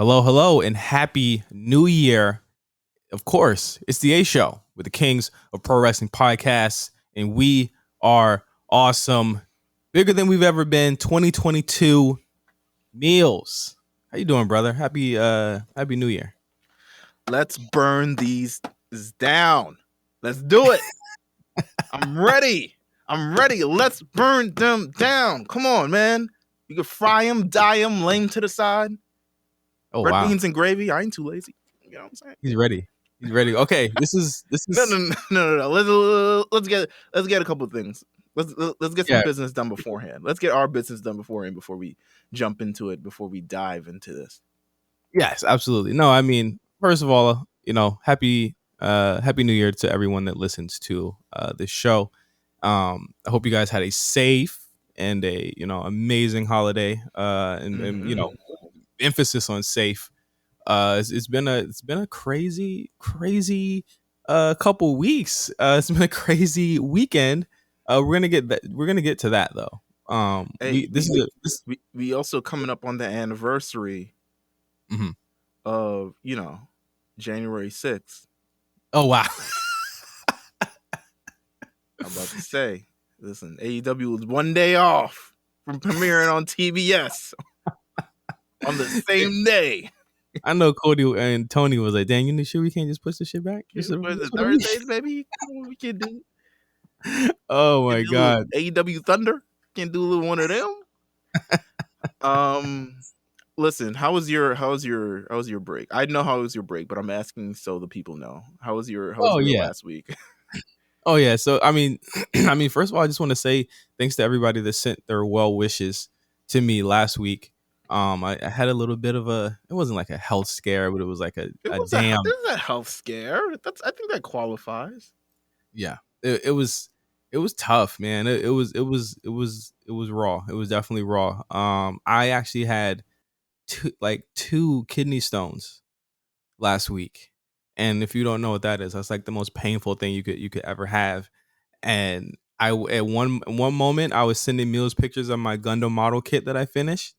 Hello, hello, and happy new year. Of course, it's the A Show with the Kings of Pro Wrestling Podcasts, and we are awesome. Bigger than we've ever been. 2022 Meelz. How you doing, brother? Happy New Year. Let's burn these down. Let's do it. I'm ready. Let's burn them down. Come on, man. You can fry them, dye them, lay them to the side. Oh, Red wow. beans and gravy. I ain't too lazy. You know what I'm saying? He's ready. Okay, this is No. Let's get a couple of things. Let's get some business done beforehand. Let's get our business done beforehand before we jump into it. Before we dive into this. Yes, absolutely. No, I mean, first of all, happy New Year to everyone that listens to this show. I hope you guys had a safe and a amazing holiday. And emphasis on safe. It's been a crazy couple weeks. It's been a crazy weekend. We're gonna get to that though. We also coming up on the anniversary of January 6th. Oh wow. I'm about to say, listen, AEW was one day off from premiering on TBS on the same day. I know Cody and Tony was like, "Dang, you sure we can't just push the shit back? Thursdays, baby? We can do it." Oh my god. AEW Thunder can do a little one of them. Listen, how was your break? I know how was your break, but I'm asking so the people know. How was your last week? Oh yeah. So I mean, first of all, I just want to say thanks to everybody that sent their well wishes to me last week. I had a little bit of it wasn't like a health scare, but it was like it was a health scare. I think that qualifies. Yeah. It was tough, man. It was raw. It was definitely raw. I actually had two kidney stones last week. And if you don't know what that is, that's like the most painful thing you could ever have. And I at one moment I was sending Meelz pictures of my Gundam model kit that I finished,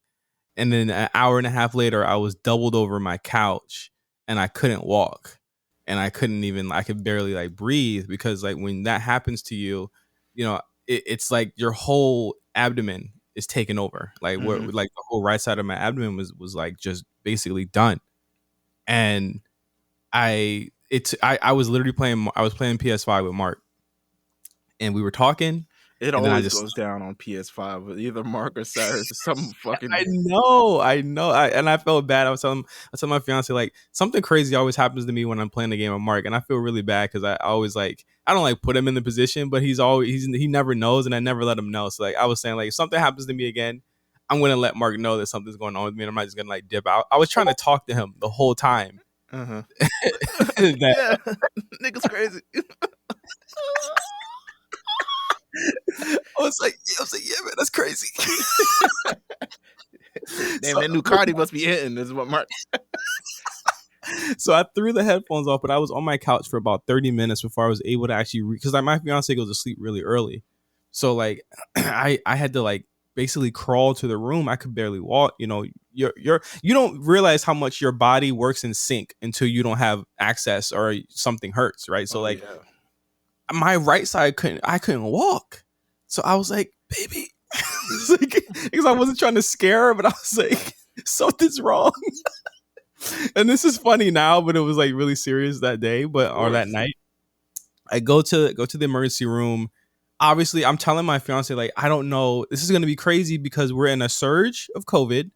and then an hour and a half later I was doubled over my couch and I couldn't walk, and I could barely like breathe, because like when that happens to you, it's like your whole abdomen is taken over. Like where like the whole right side of my abdomen was like just basically done. And I was literally playing PS5 with Mark, and we were talking. It always goes down on PS5 with either Mark or Cyrus or some fucking. I know. And I felt bad. I was telling my fiance, like, something crazy always happens to me when I'm playing the game with Mark, and I feel really bad because I always I don't like put him in the position, but he never knows, and I never let him know. So like I was saying, like, if something happens to me again, I'm gonna let Mark know that something's going on with me, and I'm not just gonna like dip out. I was trying to talk to him the whole time. Yeah, nigga's crazy. I was like, yeah, man, that's crazy. Damn, that new Cardi must be hitting. This is what Mark. So I threw the headphones off, but I was on my couch for about 30 minutes before I was able to actually because like my fiance goes to sleep really early. So like I had to like basically crawl to the room. I could barely walk. You don't realize how much your body works in sync until you don't have access or something hurts, right? So my right side I couldn't walk. So I was like, baby, because I wasn't trying to scare her, but I was like, something's wrong. And this is funny now, but it was like really serious that day, or that night. I go to the emergency room. Obviously, I'm telling my fiance, like, I don't know, this is going to be crazy because we're in a surge of COVID.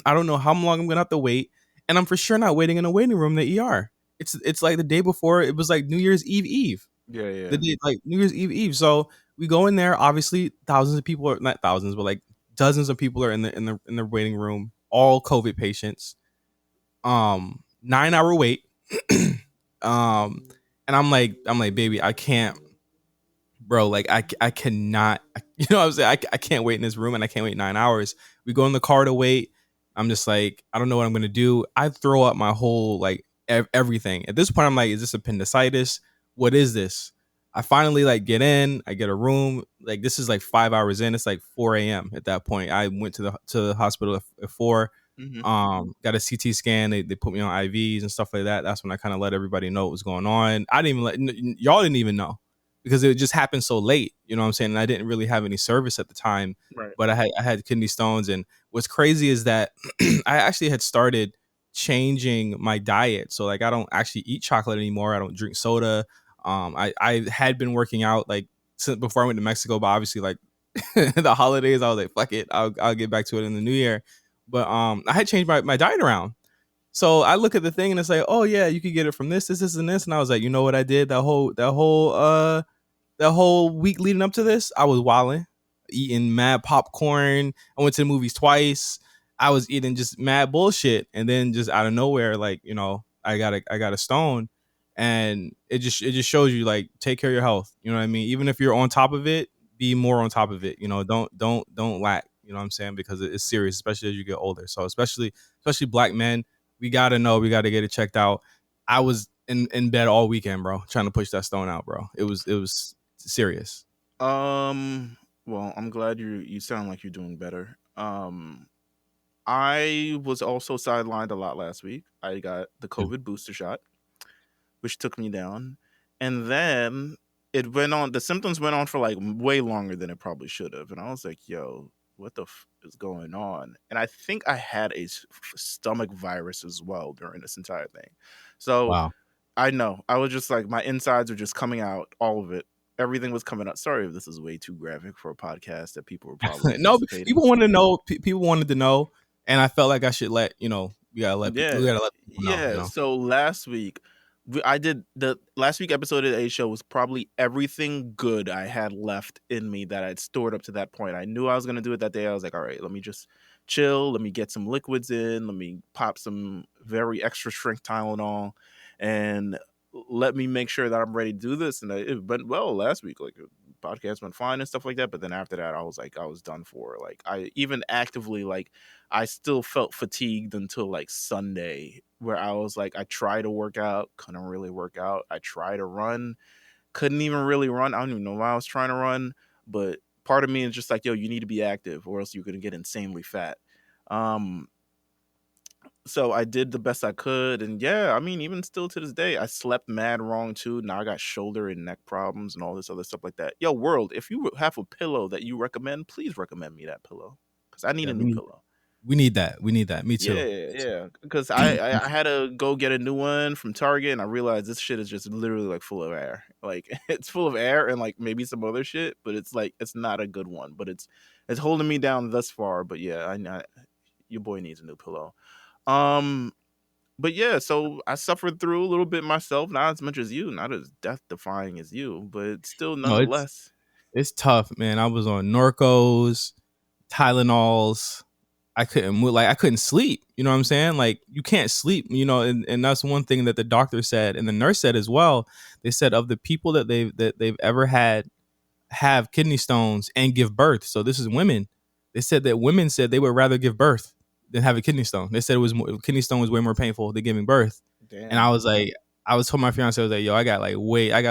I don't know how long I'm going to have to wait. And I'm for sure not waiting in a waiting room in the ER. It's like the day before, it was like New Year's Eve. Yeah. The day, like New Year's Eve. So we go in there. Obviously, thousands of people are not thousands, but like dozens of people are in the waiting room. All COVID patients. 9-hour wait. And I'm like, baby, I can't, bro. Like I cannot. I was like, I can't wait in this room, and I can't wait 9 hours. We go in the car to wait. I'm just like, I don't know what I'm gonna do. I throw up my whole like everything. At this point, I'm like, is this appendicitis? What is this? I finally like get in. I get a room. Like this is like 5 hours in. It's like 4 a.m. at that point. I went to the hospital at 4. Hmm. Got a CT scan. They put me on IVs and stuff like that. That's when I kind of let everybody know what was going on. I didn't even y'all didn't even know because it just happened so late. You know what I'm saying? And I didn't really have any service at the time, Right. but I had kidney stones. And what's crazy is that I actually had started changing my diet. So like I don't actually eat chocolate anymore. I don't drink soda. I had been working out like since before I went to Mexico, but obviously like the holidays, I was like, fuck it, I'll get back to it in the new year. But I had changed my diet around. So I look at the thing and it's like, oh yeah, you could get it from this, and this. And I was like, you know what I did that whole week leading up to this, I was wilding, eating mad popcorn. I went to the movies twice. I was eating just mad bullshit, and then just out of nowhere, like I got a stone, and it just shows you like take care of your health. You know what I mean? Even if you're on top of it, be more on top of it. You know, don't lack. You know what I'm saying? Because it's serious, especially as you get older. So especially black men, we gotta know, we gotta get it checked out. I was in bed all weekend, bro, trying to push that stone out, bro. It was serious. Well, I'm glad you sound like you're doing better. I was also sidelined a lot last week. I got the Yeah. COVID booster shot, which took me down. And then it went on, the symptoms went on for like way longer than it probably should have. And I was like, yo, what the is going on? And I think I had a stomach virus as well during this entire thing. So Wow. I know. I was just like, my insides were just coming out, all of it. Everything was coming out. Sorry if this is way too graphic for a podcast that people were probably No, anticipating. people wanted to know. People wanted to know, and I felt like I should let we Yeah, gotta let people know. You yeah. know. So last week, I did the last week episode of the A Show was probably everything good I had left in me that I'd stored up to that point. I knew I was gonna do it that day. I was like, all right, let me just chill. Let me get some liquids in. Let me pop some very extra strength Tylenol, and let me make sure that I'm ready to do this. And it went well last week. Like podcast went fine and stuff like that. But then after that, I was like, I was done for. Like I even actively like I still felt fatigued until like Sunday, where I was like, I tried to work out, couldn't really work out. I tried to run, couldn't even really run. I don't even know why I was trying to run, but part of me is just like, yo, you need to be active or else you're gonna get insanely fat. Um, so I did the best I could, and yeah, I mean, even still to this day, I slept mad wrong too. Now I got shoulder and neck problems and all this other stuff like that. Yo, world, if you have a pillow that you recommend, please recommend me that pillow because I need Yeah, a new pillow. we need that. We need that. Me Yeah, too. yeah. Because I had to go get a new one from Target, and I realized this shit is just literally like full of air. Like it's full of air and like maybe some other shit, but it's like it's not a good one. But it's holding me down thus far. But yeah, your boy needs a new pillow. Um, but yeah, so I suffered through a little bit myself, not as much as you, not as death defying as you, but still No, nonetheless. it's tough, man. I was on Norcos, Tylenols. I couldn't move, like I couldn't sleep. You know what I'm saying? Like you can't sleep. You know, and that's one thing that the doctor said, and the nurse said as well. They said of the people that they've ever had have kidney stones and give birth. So this is women. They said that women said they would rather give birth than have a kidney stone. They said it was kidney stone was way more painful than giving birth. And I Damn. was like, I was told my fiance, I was like, yo, I got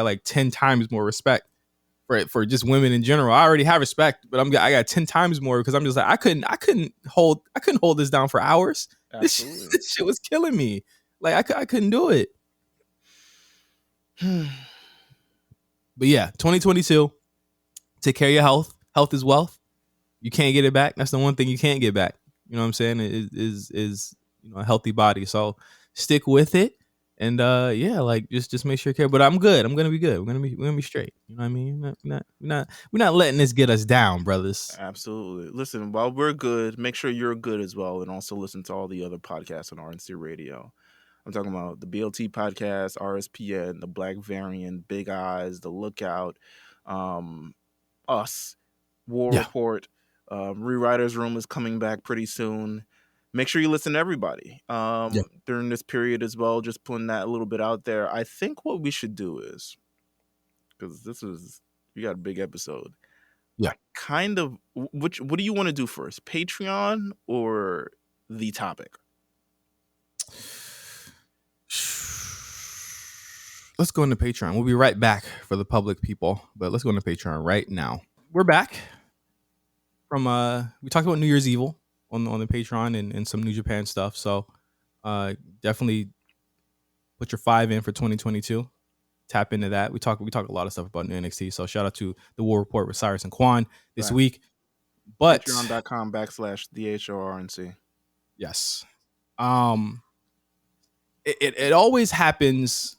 like 10 times more respect for just women in general. I already have respect, but I got 10 times more because I'm just like I couldn't hold this down for hours. Absolutely. This shit was killing me. Like I couldn't do it. But yeah, 2022. Take care of your health. Health is wealth. You can't get it back. That's the one thing you can't get back. You know what I'm saying? Is a healthy body. So stick with it. And yeah, like just make sure you care. But I'm good. I'm gonna be good. We're gonna be straight. You know what I mean? We're not letting this get us down, brothers. Absolutely. Listen, while we're good, make sure you're good as well, and also listen to all the other podcasts on RNC Radio. I'm talking about the BLT podcast, RSPN, the Black Variant, Big Eyes, The Lookout, um, Us, War Yeah. Report, Rewriters Room is coming back pretty soon. Make sure you listen to everybody Yeah. during this period as well. Just putting that a little bit out there. I think what we should do is, because we got a big episode. Yeah. I kind of what do you want to do first? Patreon or the topic? Let's go into Patreon. We'll be right back for the public people, but let's go into Patreon right now. We're back from we talked about New Year's Evil on the Patreon and some New Japan stuff. So definitely put your 5 in for 2022. Tap into that. We talk a lot of stuff about new NXT. So shout out to the War Report with Cyrus and Quan this week. But Patreon.com/THORNC. Yes. It always happens,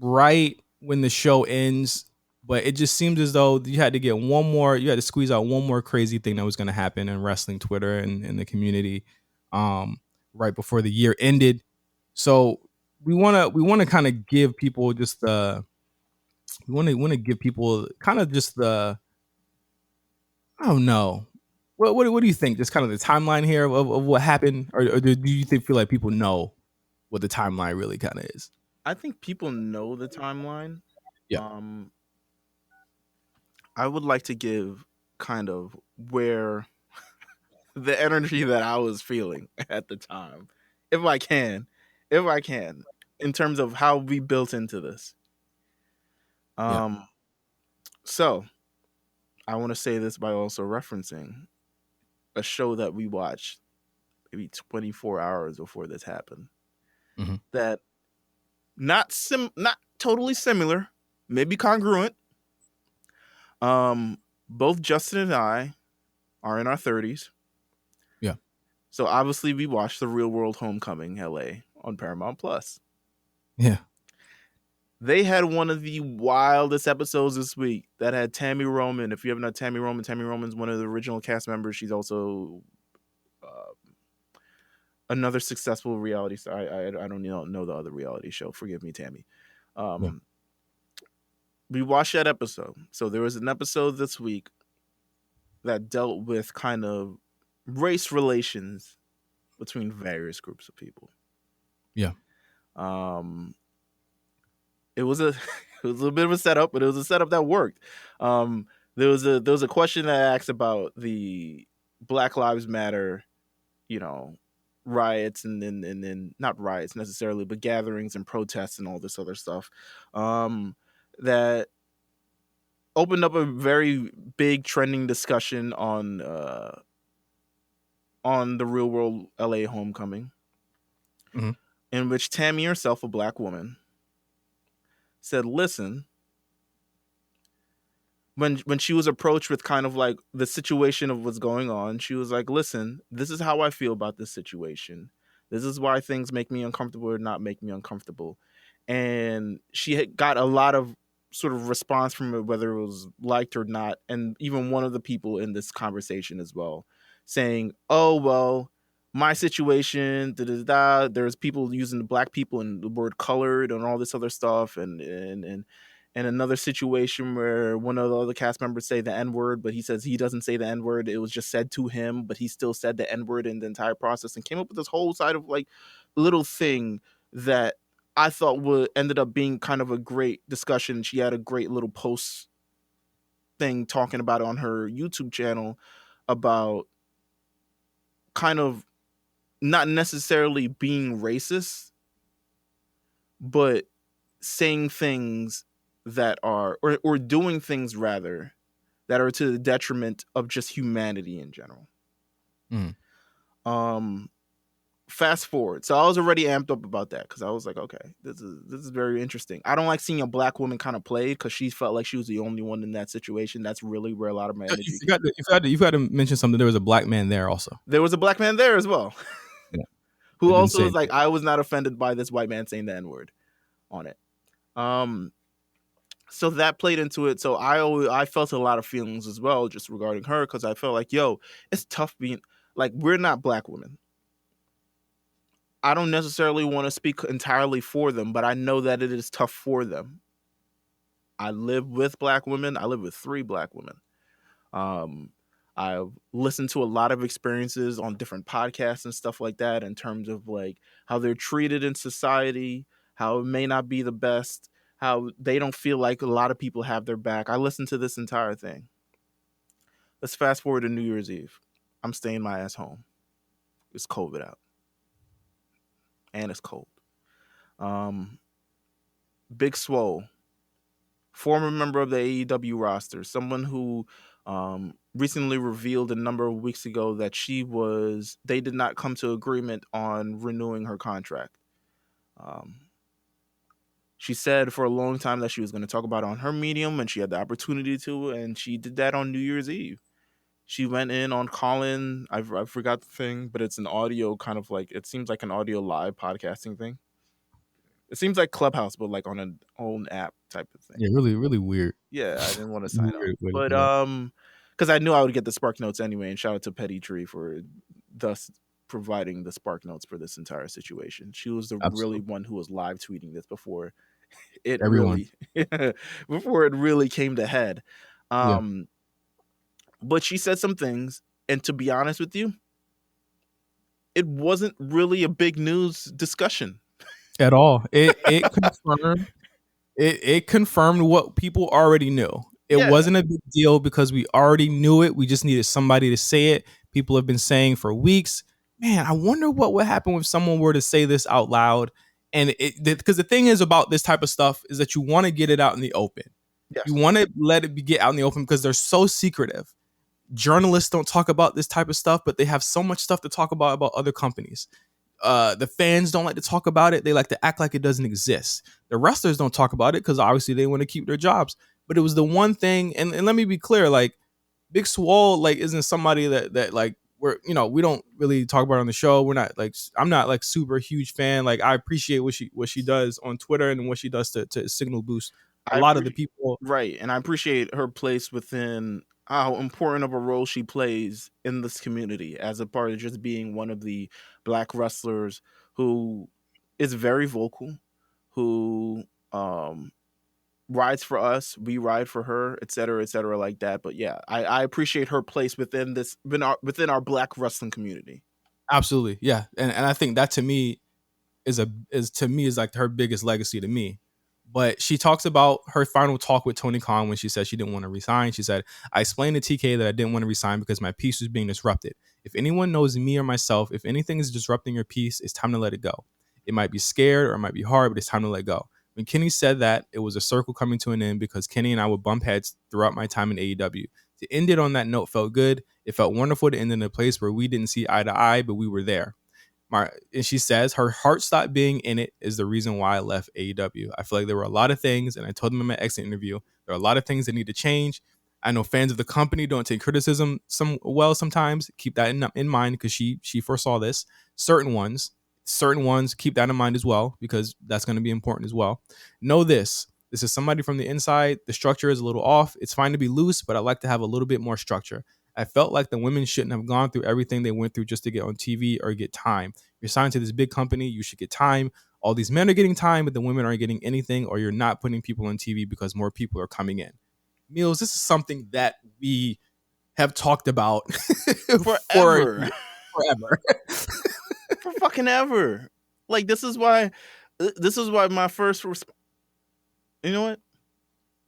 right when the show ends, but it just seems as though you had to squeeze out one more crazy thing that was going to happen in wrestling Twitter and in the community right before the year ended. So we want to kind of give people just the we want to give people kind of just the I don't know. What do you think? Just kind of the timeline here of what happened, or do you feel like people know what the timeline really kind of is? I think people know the timeline. Yeah. I would like to give kind of where the energy that I was feeling at the time, if I can, in terms of how we built into this. So I want to say this by also referencing a show that we watched maybe 24 hours before this happened. Mm-hmm. That not totally similar, maybe congruent. Both Justin and I are in our 30s. Yeah. So obviously we watched The Real World Homecoming LA on Paramount Plus. Yeah. They had one of the wildest episodes this week that had Tammy Roman. If you haven't known Tammy Roman's one of the original cast members. She's also another successful reality star. I don't know the other reality show. Forgive me, Tammy. We watched that episode. So there was an episode this week that dealt with kind of race relations between various groups of people. Yeah. It was a little bit of a setup, but it was a setup that worked. There was a question that asked about the Black Lives Matter, riots and then not riots necessarily, but gatherings and protests and all this other stuff. That opened up a very big trending discussion on the Real World LA Homecoming, in which Tammy herself, a black woman, said, listen, when she was approached with kind of like the situation of what's going on, she was like, listen, this is how I feel about this situation. This is why things make me uncomfortable or not make me uncomfortable. And she had got a lot of sort of response from it, whether it was liked or not. And even one of the people in this conversation as well saying, oh, well, my situation, there's people using the black people and the word colored and all this other stuff. And another situation where one of the other cast members say the N-word, but he says he doesn't say the N-word. It was just said to him, but he still said the N-word in the entire process, and came up with this whole side of like little thing that I thought ended up being kind of a great discussion. She had a great little post thing talking about it on her YouTube channel about kind of not necessarily being racist, but saying things that are or doing things rather that are to the detriment of just humanity in general. Fast forward. So I was already amped up about that because I was like, okay, this is very interesting. I don't like seeing a black woman kind of played because she felt like she was the only one in that situation. That's really where a lot of my energy. You got to mention something. There was a black man there also. There was a black man there as well. Yeah. Who also was like, I was not offended by this white man saying the N-word on it. So that played into it. So I felt a lot of feelings as well just regarding her because I felt like, yo, it's tough being like, we're not black women. I don't necessarily want to speak entirely for them, but I know that it is tough for them. I live with black women. I live with 3 black women. I've listened to a lot of experiences on different podcasts and stuff like that in terms of like how they're treated in society, how it may not be the best, how they don't feel like a lot of people have their back. I listened to this entire thing. Let's fast forward to New Year's Eve. I'm staying my ass home. It's COVID out. And it's cold. Big Swole, former member of the AEW roster, someone who recently revealed a number of weeks ago that they did not come to agreement on renewing her contract. Um, she said for a long time that she was going to talk about it on her medium, and she had the opportunity to, and she did that on New Year's Eve. She went in on Colin. I forgot the thing, but it's an audio kind of like, it seems like an audio live podcasting thing. It seems like Clubhouse, but like on an own app type of thing. Yeah, really, really weird. Yeah, I didn't want to sign up, Weird way to but do that. because I knew I would get the Spark Notes anyway. And shout out to Petty Tree for thus providing the Spark Notes for this entire situation. She was the really Absolutely. one who was live tweeting this before it Everyone. really before it really came to head. Yeah. But she said some things, and to be honest with you, it wasn't really a big news discussion At all. It confirmed what people already knew. It Yeah, wasn't a big deal because we already knew it. We just needed somebody to say it. People have been saying for weeks, man, I wonder what would happen if someone were to say this out loud. And because the thing is about this type of stuff is that you want to get it out in the open. You yes, want to let it get out in the open because they're so secretive. Journalists don't talk about this type of stuff, but they have so much stuff to talk about other companies. The fans don't like to talk about it. They like to act like it doesn't exist. The wrestlers don't talk about it because obviously they want to keep their jobs. But it was the one thing, and let me be clear, like Big Swole, like isn't somebody that like we don't really talk about it on the show. We're not like I'm not like super huge fan. Like I appreciate what she does on Twitter and what she does to signal boost a I lot of the appreciate people. right, and I appreciate her place within how important of a role she plays in this community as a part of just being one of the black wrestlers who is very vocal, who rides for us, we ride for her, et cetera, like that. But yeah, I appreciate her place within our black wrestling community. Absolutely, yeah, and I think that to me is like her biggest legacy to me. But she talks about her final talk with Tony Khan when she said she didn't want to resign. She said, I explained to TK that I didn't want to resign because my peace was being disrupted. If anyone knows me or myself, if anything is disrupting your peace, it's time to let it go. It might be scared or it might be hard, but it's time to let go. When Kenny said that, it was a circle coming to an end because Kenny and I would bump heads throughout my time in AEW. To end it on that note felt good. It felt wonderful to end in a place where we didn't see eye to eye, but we were there. And she says her heart stopped being in it is the reason why I left AEW. I feel like there were a lot of things, and I told them in my exit interview, there are a lot of things that need to change. I know fans of the company don't take criticism sometimes. Keep that in mind because she foresaw this. Certain ones, keep that in mind as well because that's going to be important as well. Know this. This is somebody from the inside. The structure is a little off. It's fine to be loose, but I like to have a little bit more structure. I felt like the women shouldn't have gone through everything they went through just to get on TV or get time. You're signed to this big company, you should get time. All these men are getting time, but the women aren't getting anything, or you're not putting people on TV because more people are coming in. Meelz, this is something that we have talked about for Forever. forever. For fucking ever. Like this is why my first you know what?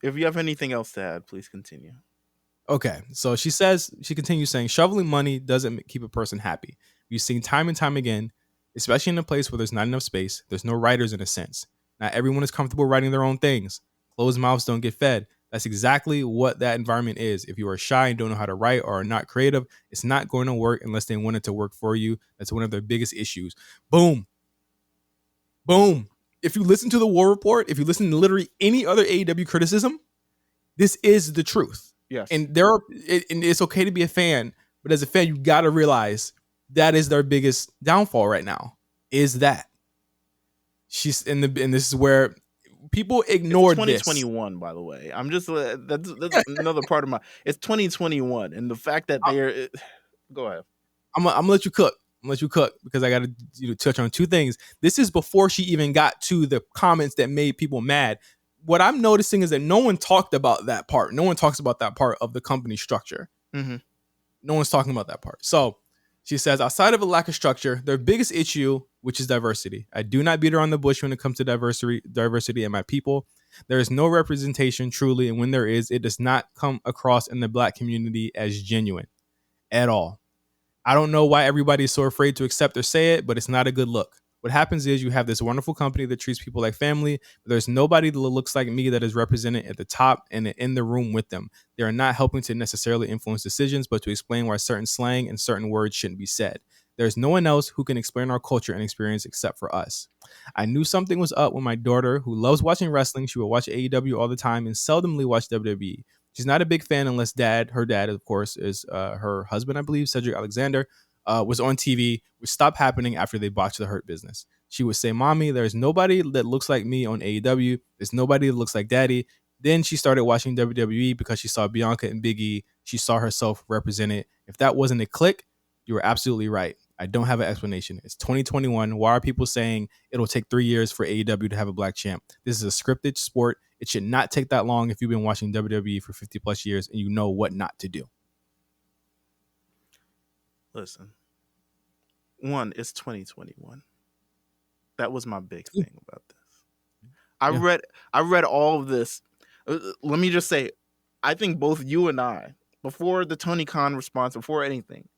If you have anything else to add, please continue. Okay, so she continues saying, shoveling money doesn't keep a person happy. We've seen time and time again, especially in a place where there's not enough space, there's no writers in a sense. Not everyone is comfortable writing their own things. Closed mouths don't get fed. That's exactly what that environment is. If you are shy and don't know how to write or are not creative, it's not going to work unless they want it to work for you. That's one of their biggest issues. Boom. Boom. If you listen to the War Report, if you listen to literally any other AEW criticism, this is the truth. Yes. And it's okay to be a fan, but as a fan, you got to realize that is their biggest downfall right now. Is that and this is where people ignored it's this. 2021, by the way. I'm just that's another part of my. It's 2021, and the fact that they're go ahead. I'm gonna let you cook. I'm gonna let you cook because I got to touch on two things. This is before she even got to the comments that made people mad. What I'm noticing is that no one talked about that part. No one talks about that part of the company structure. Mm-hmm. No one's talking about that part. So she says, outside of a lack of structure, their biggest issue, which is diversity. I do not beat around the bush when it comes to diversity in my people. There is no representation truly, and when there is, it does not come across in the black community as genuine at all. I don't know why everybody is so afraid to accept or say it, but it's not a good look. What happens is you have this wonderful company that treats people like family. But there's nobody that looks like me that is represented at the top and in the room with them. They are not helping to necessarily influence decisions, but to explain why certain slang and certain words shouldn't be said. There's no one else who can explain our culture and experience except for us. I knew something was up when my daughter, who loves watching wrestling, she would watch AEW all the time and seldomly watch WWE. She's not a big fan unless her dad, of course, is her husband, I believe, Cedric Alexander, was on TV, which stopped happening after they botched the Hurt Business. She would say, Mommy, there's nobody that looks like me on AEW. There's nobody that looks like Daddy. Then she started watching WWE because she saw Bianca and Big E. She saw herself represented. If that wasn't a click, you were absolutely right. I don't have an explanation. It's 2021. Why are people saying it'll take 3 years for AEW to have a black champ? This is a scripted sport. It should not take that long if you've been watching WWE for 50 plus years and you know what not to do. Listen, one, it's 2021. That was my big thing about this. I read all of this. Let me just say, I think both you and I, before the Tony Khan response, before anything,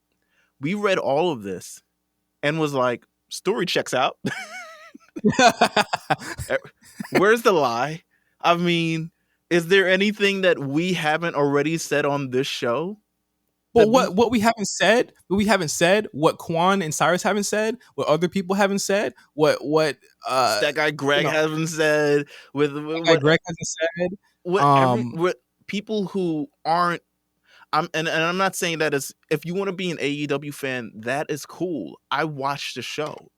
we read all of this and was like, story checks out. Where's the lie? I mean, is there anything that we haven't already said on this show? But what we haven't said, what Quan and Cyrus haven't said, what other people haven't said, what that guy Greg hasn't said, what Greg hasn't said, what people who aren't. And I'm not saying that is, if you want to be an AEW fan, that is cool. I watched the show.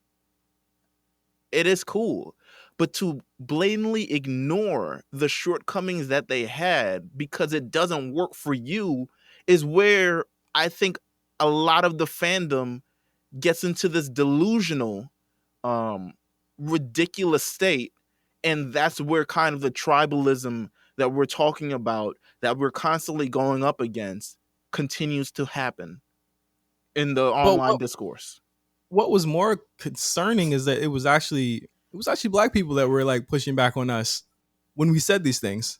It is cool. But to blatantly ignore the shortcomings that they had because it doesn't work for you is where I think a lot of the fandom gets into this delusional, ridiculous state. And that's where kind of the tribalism that we're talking about, that we're constantly going up against, continues to happen in the online discourse. What was more concerning is that it was actually black people that were like pushing back on us when we said these things.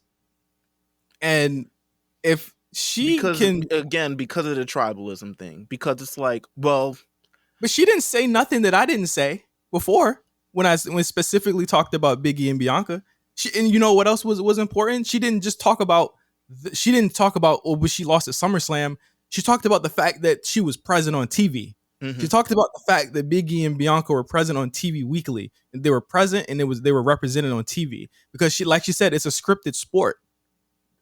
And if because of the tribalism thing, because it's like, well, but she didn't say nothing that I didn't say before when specifically talked about Big E and Bianca. And you know what else was important? She didn't just talk about but she lost at SummerSlam. She talked about the fact that she was present on TV. Mm-hmm. She talked about the fact that Big E and Bianca were present on TV weekly, and they were present and they were represented on TV because like she said, it's a scripted sport.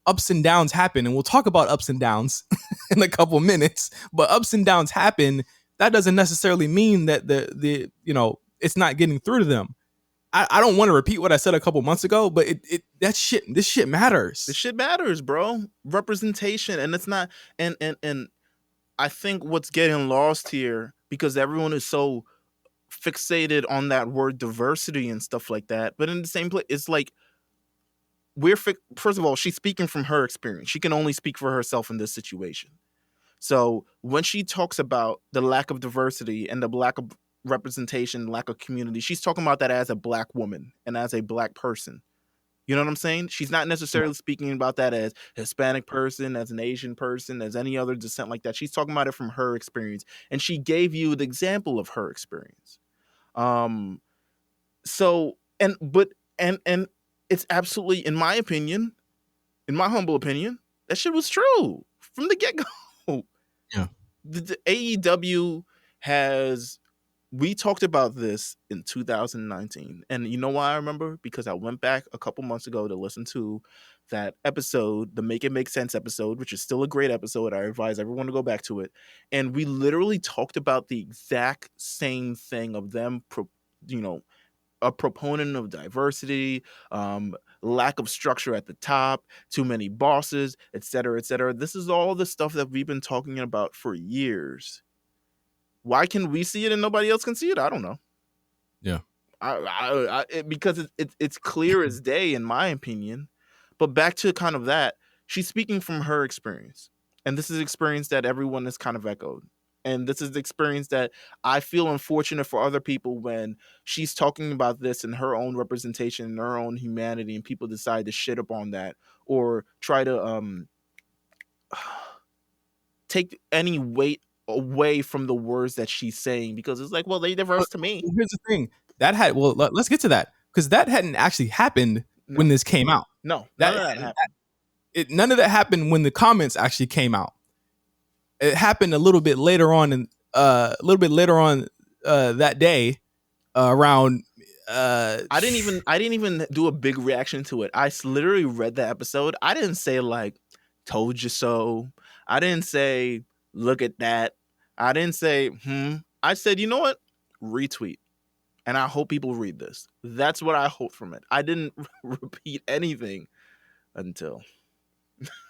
Ups and downs happen, and we'll talk about ups and downs in a couple minutes. But ups and downs happen. That doesn't necessarily mean that the it's not getting through to them. I don't want to repeat what I said a couple months ago, but this shit matters. This shit matters, bro. Representation, and it's not, and I think what's getting lost here, because everyone is so fixated on that word diversity and stuff like that, but in the same place, it's like first of all, she's speaking from her experience. She can only speak for herself in this situation. So when she talks about the lack of diversity and the lack of representation, lack of community, she's talking about that as a black woman and as a black person. You know what I'm saying? She's not necessarily speaking about that as a Hispanic person, as an Asian person, as any other descent like that. She's talking about it from her experience. And she gave you the example of her experience. So, and it's absolutely, in my opinion, in my humble opinion, that shit was true from the get-go. Yeah. The AEW has, we talked about this in 2019. And you know why I remember? Because I went back a couple months ago to listen to that episode, the Make It Make Sense episode, which is still a great episode. I advise everyone to go back to it. And we literally talked about the exact same thing of them, a proponent of diversity, lack of structure at the top, too many bosses, et cetera, et cetera. This is all the stuff that we've been talking about for years. Why can we see it and nobody else can see it? I don't know. Yeah, because it's clear as day, in my opinion. But back to kind of that, she's speaking from her experience, and this is experience that everyone has kind of echoed. And this is the experience that I feel unfortunate for other people when she's talking about this in her own representation, in her own humanity, and people decide to shit upon that or try to take any weight away from the words that she's saying, because it's like, well, they diverse to me. Here's the thing. let's get to that, because that hadn't actually happened when this came out. No, none of that happened. None of that happened when the comments actually came out. It happened a little bit later on, that day, around. I didn't even do a big reaction to it. I literally read the episode. I didn't say like, "Told you so." I didn't say, "Look at that." I didn't say, I said, "You know what? Retweet." And I hope people read this. That's what I hope from it. I didn't repeat anything until.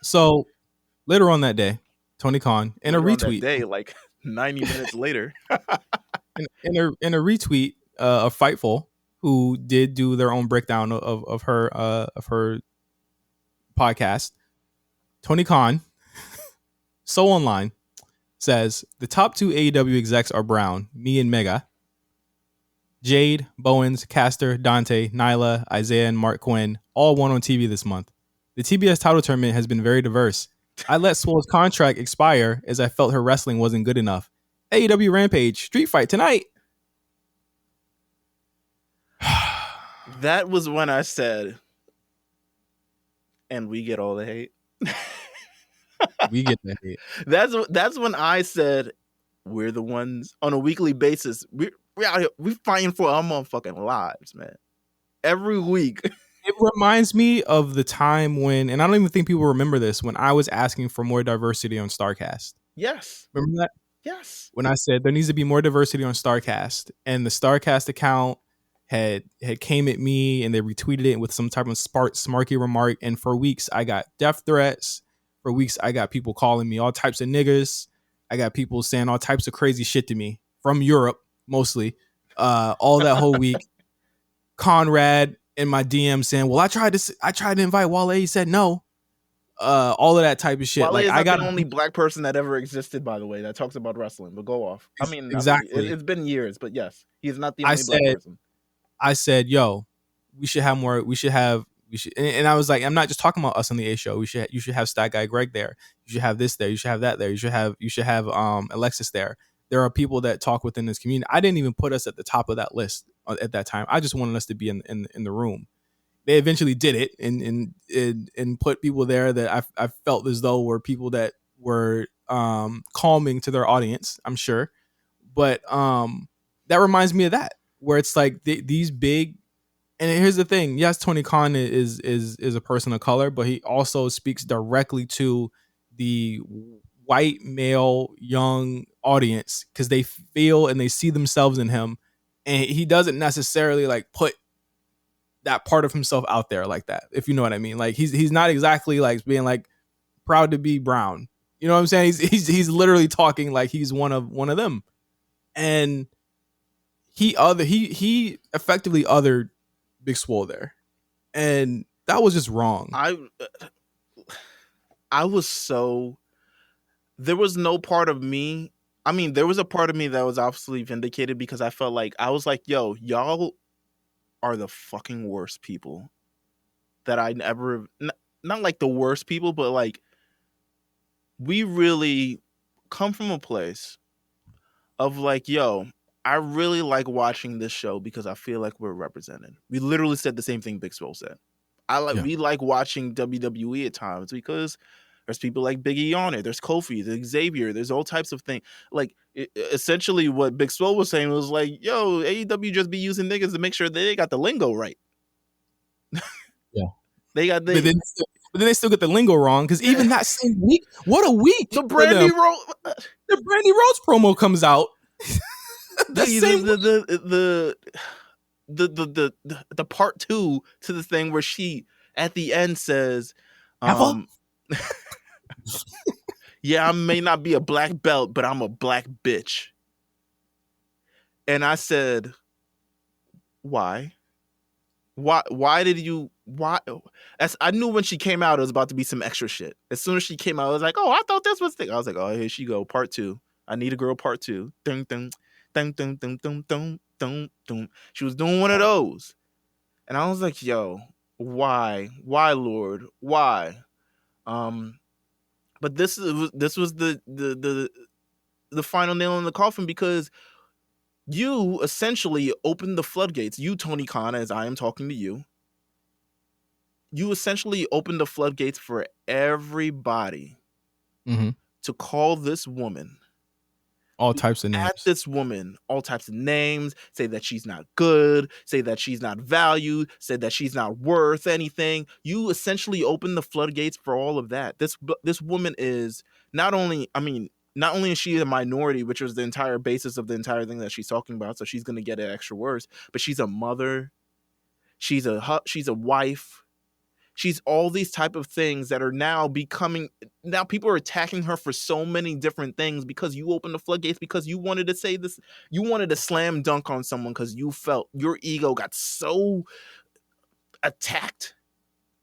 So later on that day, Tony Khan in a Later on that retweet, day, like 90 minutes later, in a retweet of Fightful, who did do their own breakdown of her podcast. Tony Khan, so online, says the top 2 AEW execs are Brown, me and Mega. Jade, Bowens, Caster, Dante, Nyla, Isaiah, and Mark Quinn all won on TV this month. The TBS title tournament has been very diverse. I let Swole's contract expire as I felt her wrestling wasn't good enough. AEW Rampage, Street Fight tonight. that was when I said, and we get all the hate. We get the hate. That's when I said, we're the ones on a weekly basis. We're out here. We're fighting for our motherfucking lives, man. Every week. It reminds me of the time when, and I don't even think people remember this, when I was asking for more diversity on StarCast. Yes. Remember that? Yes. When I said there needs to be more diversity on StarCast, and the StarCast account had came at me and they retweeted it with some type of smarky remark, and for weeks I got death threats. For weeks I got people calling me all types of niggers. I got people saying all types of crazy shit to me from Europe, mostly. All that whole week. Conrad in my DM saying, "Well, I tried to invite Wale. He said no." All of that type of shit. Wale like is I got the only black person that ever existed, by the way, that talks about wrestling. But go off. I mean, exactly. It's been years, but yes, he's not the only black person. I said, "Yo, we should have more. We should." And I was like, I'm not just talking about us on the A show. You should have Stat Guy Greg there. You should have this there. You should have that there. You should have Alexis there. There are people that talk within this community. I didn't even put us at the top of that list at that time. I just wanted us to be in the room. They eventually did it and put people there that I felt as though were people that were calming to their audience, I'm sure. But that reminds me of that, where it's like these big. And here's the thing: yes, Tony Khan is a person of color, but he also speaks directly to the white male young audience because they feel and they see themselves in him, and he doesn't necessarily like put that part of himself out there like that, if you know what I mean. Like he's not exactly like being like proud to be brown. You know what I'm saying? He's literally talking like he's one of them, and he effectively othered Big Swole there, and that was just wrong. I was so, there was no part of me. I mean, there was a part of me that was obviously vindicated because I felt like I was like, yo, y'all are the fucking worst people that I ever, not like the worst people, but like we really come from a place of like, yo, I really like watching this show because I feel like we're represented. We literally said the same thing Big Swole said. We like watching WWE at times because there's people like Big E on it. There's Kofi, there's Xavier, there's all types of things. Like essentially what Big Swole was saying was like, yo, AEW just be using niggas to make sure they got the lingo right. Yeah. They got but then they still get the lingo wrong because even that same week, what a week! The Brandy Rhodes promo comes out. the part 2 to the thing where she at the end says, yeah, I may not be a black belt, but I'm a black bitch. And I said, why? As I knew when she came out, it was about to be some extra shit. As soon as she came out, I was like, oh, I thought this was thing. I was like, oh, here she go, part 2. I need a girl, part 2. Ding, ding, ding, ding, ding, ding, ding, ding, ding. She was doing one of those, and I was like, yo, why, Lord, why? But this was the final nail in the coffin because You essentially opened the floodgates. You, Tony Khan, as I am talking to you, you essentially opened the floodgates for everybody to call this woman, All types of at names. this woman, all types of names, say that she's not good, say that she's not valued, say that she's not worth anything. You essentially open the floodgates for all of that. This woman is not only, I mean, not only is she a minority, which was the entire basis of the entire thing that she's talking about, so she's going to get it extra worse, but she's a mother, she's a wife, she's all these type of things that are now becoming, now people are attacking her for so many different things because you opened the floodgates, because you wanted to say this, you wanted to slam dunk on someone because you felt your ego got so attacked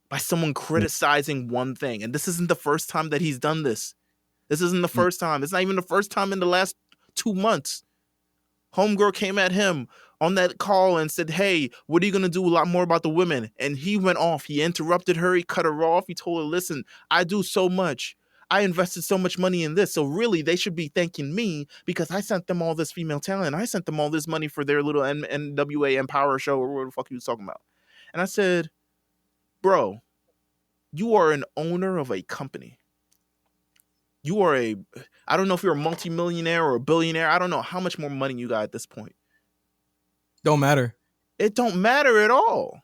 by someone criticizing one thing. And this isn't the first time that he's done this. This isn't the first time. It's not even the first time in the last 2 months. Homegirl came at him on that call and said, hey, what are you going to do a lot more about the women? And he went off. He interrupted her. He cut her off. He told her, listen, I do so much. I invested so much money in this. So really, they should be thanking me because I sent them all this female talent. I sent them all this money for their little NWA Empower show or whatever the fuck he was talking about. And I said, bro, you are an owner of a company. You are I don't know if you're a multimillionaire or a billionaire. I don't know how much more money you got at this point. Don't matter. It don't matter at all.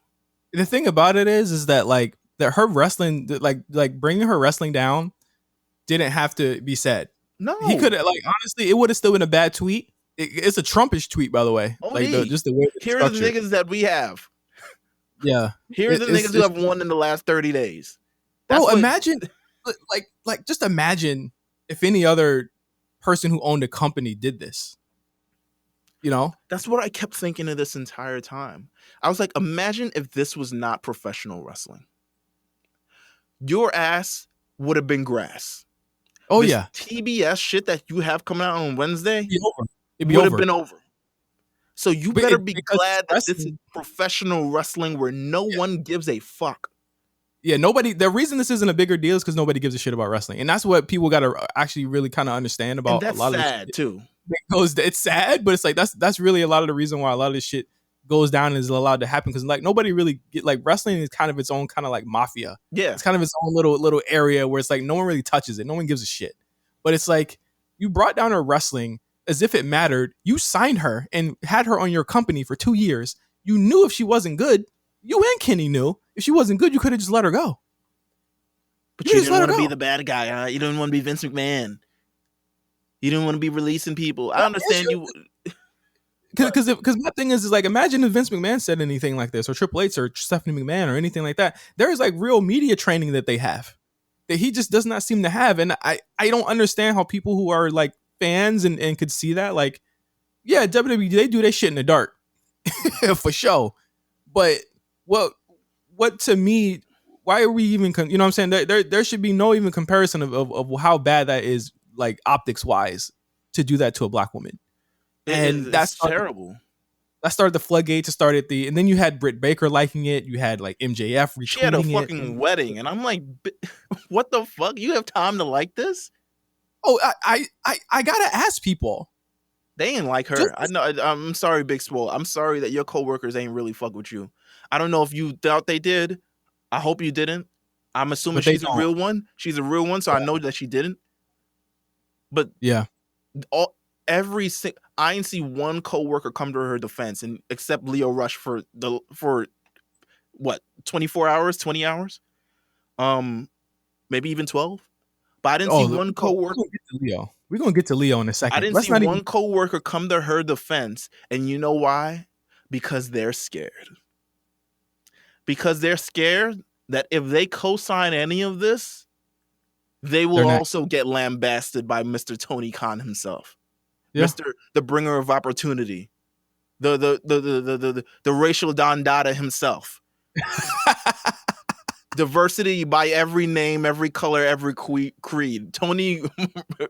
The thing about it is that like that her wrestling, like bringing her wrestling down, didn't have to be said. No, he could have, like, honestly, it would have still been a bad tweet. It's a Trumpish tweet, by the way. Like just the way here are the niggas that we have. Yeah, here are the niggas who have won in the last 30 days. Bro, imagine, like just imagine if any other person who owned a company did this. You know, that's what I kept thinking of this entire time. I was like, imagine if this was not professional wrestling. Your ass would have been grass. Oh, this yeah. TBS shit that you have coming out on Wednesday would have been over. So you better be glad that this is professional wrestling where no one gives a fuck. Yeah, nobody. The reason this isn't a bigger deal is because nobody gives a shit about wrestling, and that's what people got to actually really kind of understand about. And that's a lot sad of this too. It's sad, but it's like that's really a lot of the reason why a lot of this shit goes down and is allowed to happen, because like nobody really like wrestling is kind of its own kind of like mafia. Yeah, it's kind of its own little area where it's like no one really touches it, no one gives a shit. But it's like you brought down her wrestling as if it mattered. You signed her and had her on your company for 2 years. You knew if she wasn't good, you and Kenny knew if she wasn't good, you could have just let her go. But you didn't want to be the bad guy, huh? You didn't want to be Vince McMahon. You didn't want to be releasing people. I understand you. Because my thing is like, imagine if Vince McMahon said anything like this, or Triple H or Stephanie McMahon or anything like that. There is like real media training that they have that he just does not seem to have. And I don't understand how people who are like fans and could see that, like, yeah, WWE, they do their shit in the dark for sure. But what to me, why are we even, you know what I'm saying? There should be no even comparison of how bad that is, like optics wise, to do that to a black woman. And that's terrible. That started the floodgates. It started and then you had Britt Baker liking it. You had like MJF retweeting it. She had a fucking wedding, and I'm like, what the fuck? You have time to like this? Oh, I gotta ask people. They ain't like her. I know. I'm sorry, Big Swole. I'm sorry that your coworkers ain't really fuck with you. I don't know if you thought they did. I hope you didn't. I'm assuming she's a real one. She's a real one, so I know that she didn't. But yeah, I ain't see one coworker come to her defense, and except Leo Rush for what, 24 hours, 20 hours, maybe even 12. But I didn't see one coworker. We're gonna get to Leo in a second. I didn't see one coworker come to her defense, and you know why? Because they're scared. Because they're scared that if they co-sign any of this, they will also get lambasted by Mr. Tony Khan himself. Yeah. Mr. the bringer of opportunity. The racial Don Dada himself. Diversity by every name, every color, every creed. Tony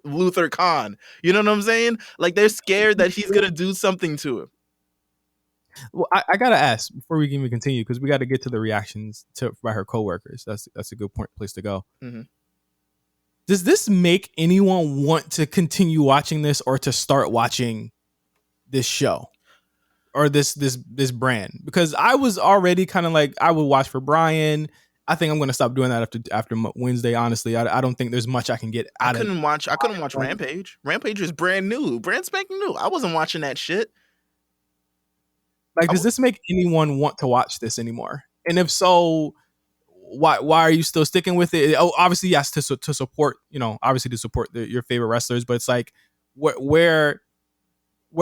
Luther Khan. You know what I'm saying? Like, they're scared that he's gonna do something to him. Well, I gotta ask before we can even continue, because we got to get to the reactions by her coworkers. That's a good place to go. Mm-hmm. Does this make anyone want to continue watching this or to start watching this show or this brand, because I was already kind of like, I would watch for Brian. I think I'm going to stop doing that after Wednesday. Honestly, I don't think there's much I can get out of. I couldn't watch Rampage. Rampage is brand new, brand spanking new. I wasn't watching that shit. Like, does this make anyone want to watch this anymore? And if so, why are you still sticking with it? Oh, obviously, yes, to support, obviously to support your favorite wrestlers, but it's like, where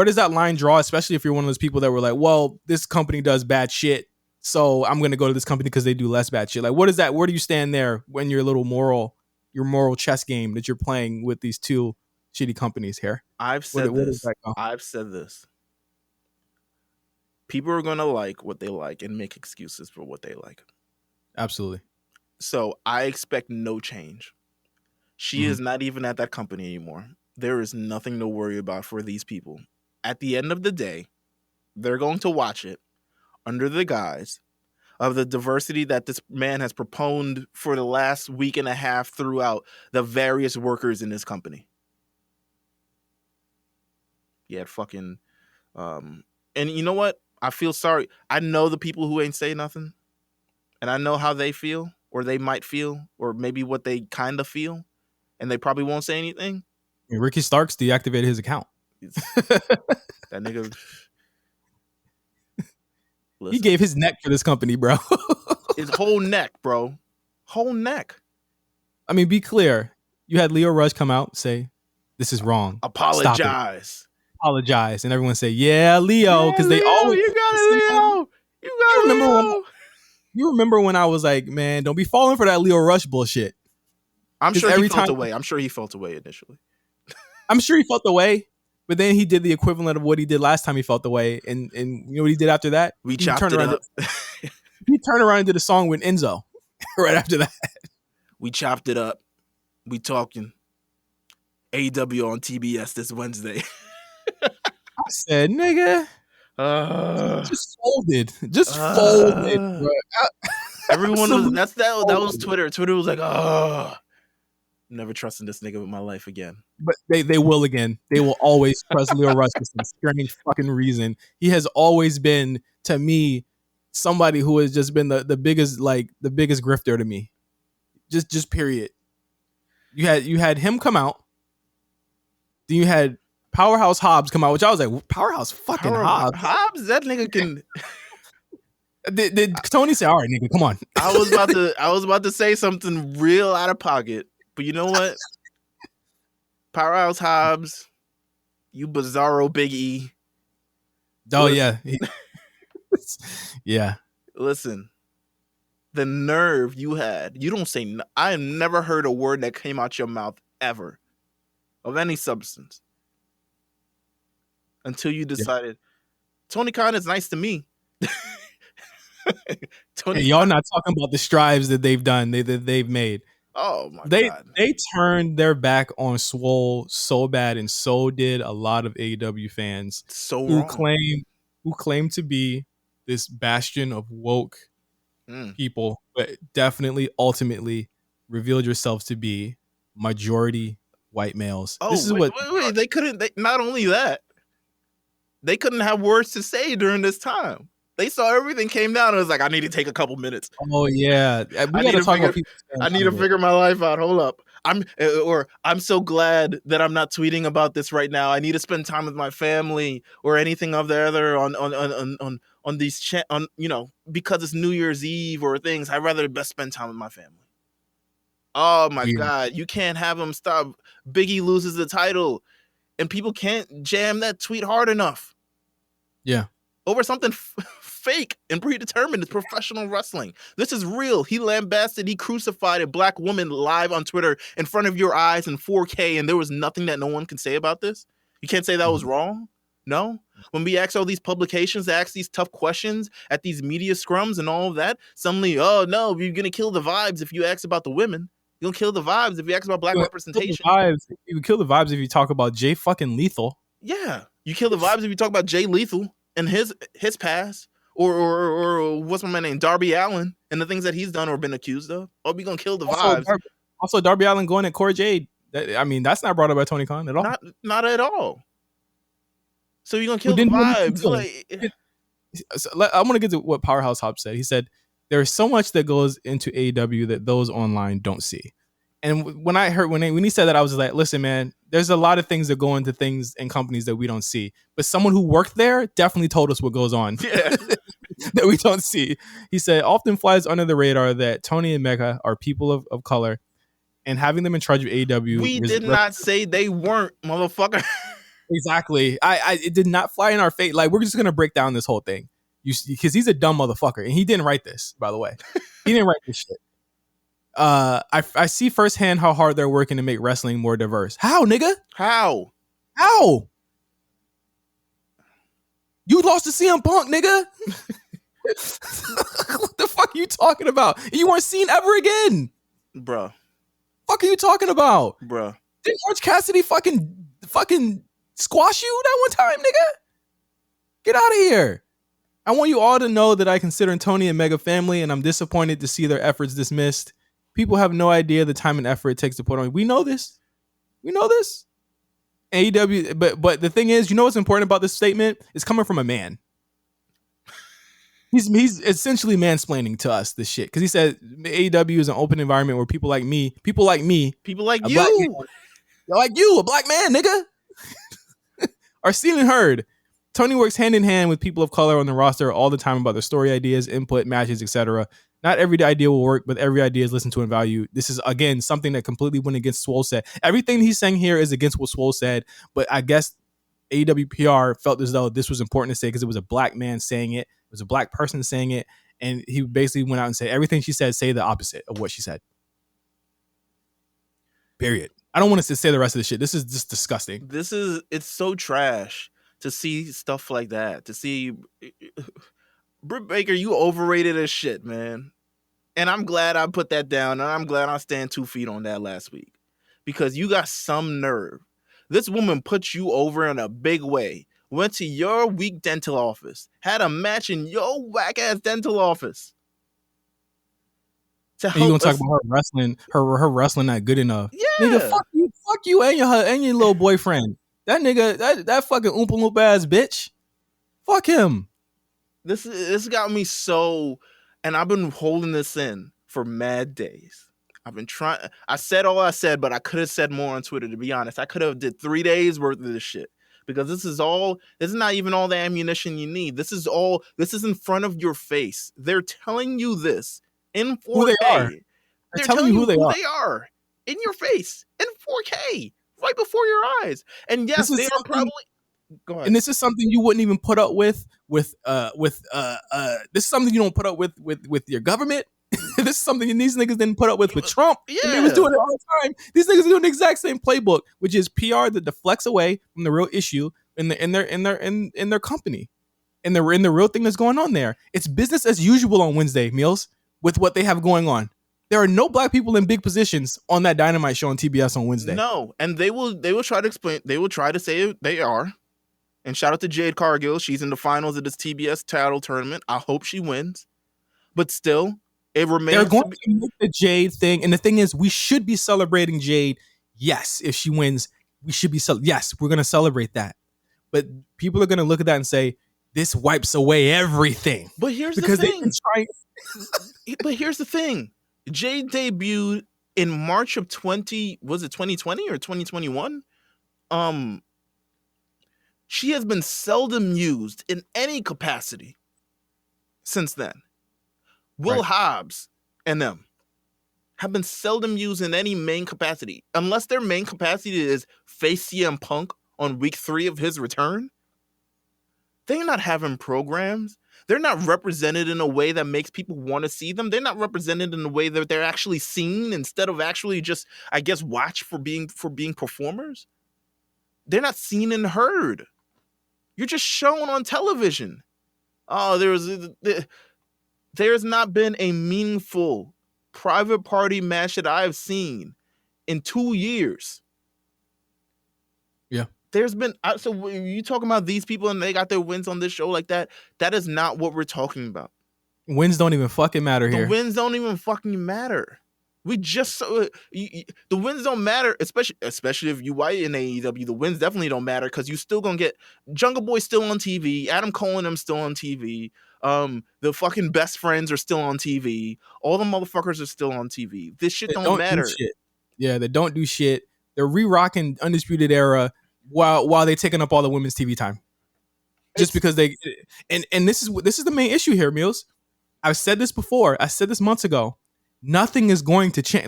does that line draw? Especially if you're one of those people that were like, well, this company does bad shit, so I'm going to go to this company because they do less bad shit. Like, what is that? Where do you stand there when your moral chess game that you're playing with these two shitty companies here? I've said this. People are going to like what they like and make excuses for what they like. Absolutely. So I expect no change. She is not even at that company anymore. There is nothing to worry about for these people. At the end of the day, they're going to watch it under the guise of the diversity that this man has proponed for the last week and a half throughout the various workers in this company. Yeah, fucking... and you know what? I feel sorry. I know the people who ain't say nothing. And I know how they feel, or they might feel, or maybe what they kind of feel. And they probably won't say anything. Ricky Starks deactivated his account. That nigga... Listen. He gave his neck for this company, bro. His whole neck, bro. Whole neck. I mean, be clear. You had Leo Rush come out, say, this is wrong. Apologize. Apologize. And everyone say, yeah, Leo. Because they always... You got it, Leo. You got it, Leo. You remember when I was like, man, don't be falling for that Leo Rush bullshit. I'm sure he felt away. I'm sure he felt away initially. I'm sure he felt the way, but then he did the equivalent of what he did last time he felt the way. And you know what he did after that? He chopped it up. He turned around and did a song with Enzo right after that. We chopped it up. We talking AEW on TBS this Wednesday. I said, nigga, just folded. Just folded, bro. Everyone was that was Twitter. Twitter was like, never trusting this nigga with my life again. But they will again. They will always trust Leo Rush for some strange fucking reason. He has always been, to me, somebody who has just been the biggest grifter to me. Just period. You had him come out. Then you had Powerhouse Hobbs come out, which I was like, Powerhouse fucking Hobbs. Hobbs? That nigga can... Did Tony say, all right, nigga, come on? I was about to say something real out of pocket, but you know what? Powerhouse Hobbs, you bizarro Big E. Oh, yeah. Yeah. Listen, the nerve you had. You don't say... I have never heard a word that came out your mouth ever of any substance until you decided, Tony Khan is nice to me. Hey, y'all not talking about the strides that they've done, they've made. Oh my God. They turned their back on Swole so bad, and so did a lot of AEW fans who claim to be this bastion of woke people, but definitely ultimately revealed yourselves to be majority white males. Oh, wait. They couldn't. Not only that, they couldn't have words to say during this time. They saw everything came down and was like, I need to take a couple minutes. Oh yeah, I need to figure my life out. Hold up. I'm so glad that I'm not tweeting about this right now. I need to spend time with my family or anything of the other on these because it's New Year's Eve or things. I'd rather best spend time with my family. Oh my God, you can't have him stop. Biggie loses the title, and people can't jam that tweet hard enough. Yeah. Over something fake and predetermined. It's professional wrestling. This is real. He lambasted, he crucified a black woman live on Twitter in front of your eyes in 4K, and there was nothing that no one can say about this? You can't say that was wrong? No? When we ask all these publications, ask these tough questions at these media scrums and all of that, suddenly, oh no, you're going to kill the vibes if you ask about the women. You're going to kill the vibes if you ask about black representation. You kill the vibes if you talk about Jay fucking Lethal. Yeah. You kill the vibes if you talk about Jay Lethal and his past, or what's my man name, Darby Allin, and the things that he's done or been accused of. Oh, we gonna kill the vibes. Also, Darby Allin going at Cora Jade. That's not brought up by Tony Khan at all. Not at all. So you're gonna kill the vibes. I want to get to what Powerhouse Hobbs said. He said, "There's so much that goes into AEW that those online don't see." And when I heard when he said that, I was like, "Listen, man, there's a lot of things that go into things and companies that we don't see. But someone who worked there definitely told us what goes on that we don't see." He said, "Often flies under the radar that Tony and Mega are people of color, and having them in charge of AEW." We did not say they weren't, motherfucker. Exactly. It did not fly in our face. Like, we're just gonna break down this whole thing, because he's a dumb motherfucker, and he didn't write this, by the way. He didn't write this shit. I see firsthand how hard they're working to make wrestling more diverse. How, nigga? How? You lost to CM Punk, nigga. What the fuck are you talking about? You weren't seen ever again, bruh. Fuck are you talking about, bruh? Did Orange Cassidy fucking squash you that one time, nigga? Get out of here. I want you all to know that I consider Tony and Mega family, and I'm disappointed to see their efforts dismissed. People have no idea the time and effort it takes to put on. We know this. AEW, but the thing is, you know what's important about this statement? It's coming from a man. He's essentially mansplaining to us this shit, because he said AEW is an open environment where people like you, a black man, nigga, are seen and heard. Tony works hand in hand with people of color on the roster all the time about their story ideas, input, matches, etc. Not every idea will work, but every idea is listened to and valued. This is, again, something that completely went against Swole said. Everything he's saying here is against what Swole said, but I guess AEW PR felt as though this was important to say because it was a black man saying it. It was a black person saying it, and he basically went out and said everything she said, say the opposite of what she said. Period. I don't want us to say the rest of the shit. This is just disgusting. It's so trash to see stuff like that. To see Britt Baker, you overrated as shit, man. And I'm glad I put that down, and I'm glad I stand 2 feet on that last week, because you got some nerve. This woman put you over in a big way. Went to your weak dental office, had a match in your whack ass dental office. You gonna talk about her wrestling? Her wrestling not good enough? Yeah, nigga, fuck you, and your little boyfriend. That nigga, that fucking oompa loompa ass bitch. Fuck him. This got me so, and I've been holding this in for mad days. I've been trying. I said all I said, but I could have said more on Twitter. To be honest, I could have did 3 days worth of this shit, because this is not even all the ammunition you need. This is in front of your face. They're telling you this in 4K. Who they are. They're telling you who they are in your face in 4K, right before your eyes. And yes, they are probably. Go ahead. And this is something you wouldn't even put up with this is something you don't put up with your government. This is something these niggas didn't put up with Trump. Yeah. And they was doing it all the time. These niggas are doing the exact same playbook, which is PR that deflects away from the real issue in their company. And the real thing that's going on there. It's business as usual on Wednesday, Meelz, with what they have going on. There are no black people in big positions on that Dynamite show on TBS on Wednesday. No, and they will try to explain. They will try to say they are. And shout out to Jade Cargill. She's in the finals of this TBS title tournament. I hope she wins. But still, it remains. They're going to make the Jade thing. And the thing is, we should be celebrating Jade. Yes, if she wins, we should be. Yes, we're going to celebrate that. But people are going to look at that and say, this wipes away everything. But here's the thing. But here's the thing. Jade debuted in March of 2020 or 2021? She has been seldom used in any capacity since then. Will Hobbs and them have been seldom used in any main capacity, unless their main capacity is face CM Punk on week 3 of his return. They're not having programs. They're not represented in a way that makes people want to see them. They're not represented in a way that they're actually seen instead of actually just, I guess, watch for being performers. They're not seen and heard. You're just shown on television. Oh, there's not been a meaningful private party match that I have seen in 2 years. Yeah. There's been, so when you talking about these people and they got their wins on this show like that, that is not what we're talking about. Wins don't even fucking matter here. The wins don't even fucking matter. We just the wins don't matter, especially if you white in AEW. The wins definitely don't matter because you still gonna get Jungle Boy still on TV, Adam Cole and them still on TV. The fucking best friends are still on TV. All the motherfuckers are still on TV. This shit They don't don't do matter. shit. Yeah, they don't do shit. They're re-rocking Undisputed Era while they taking up all the women's TV time. Just because they and this is the main issue here, Meelz. I've said this before. I said this months ago. Nothing is going to change.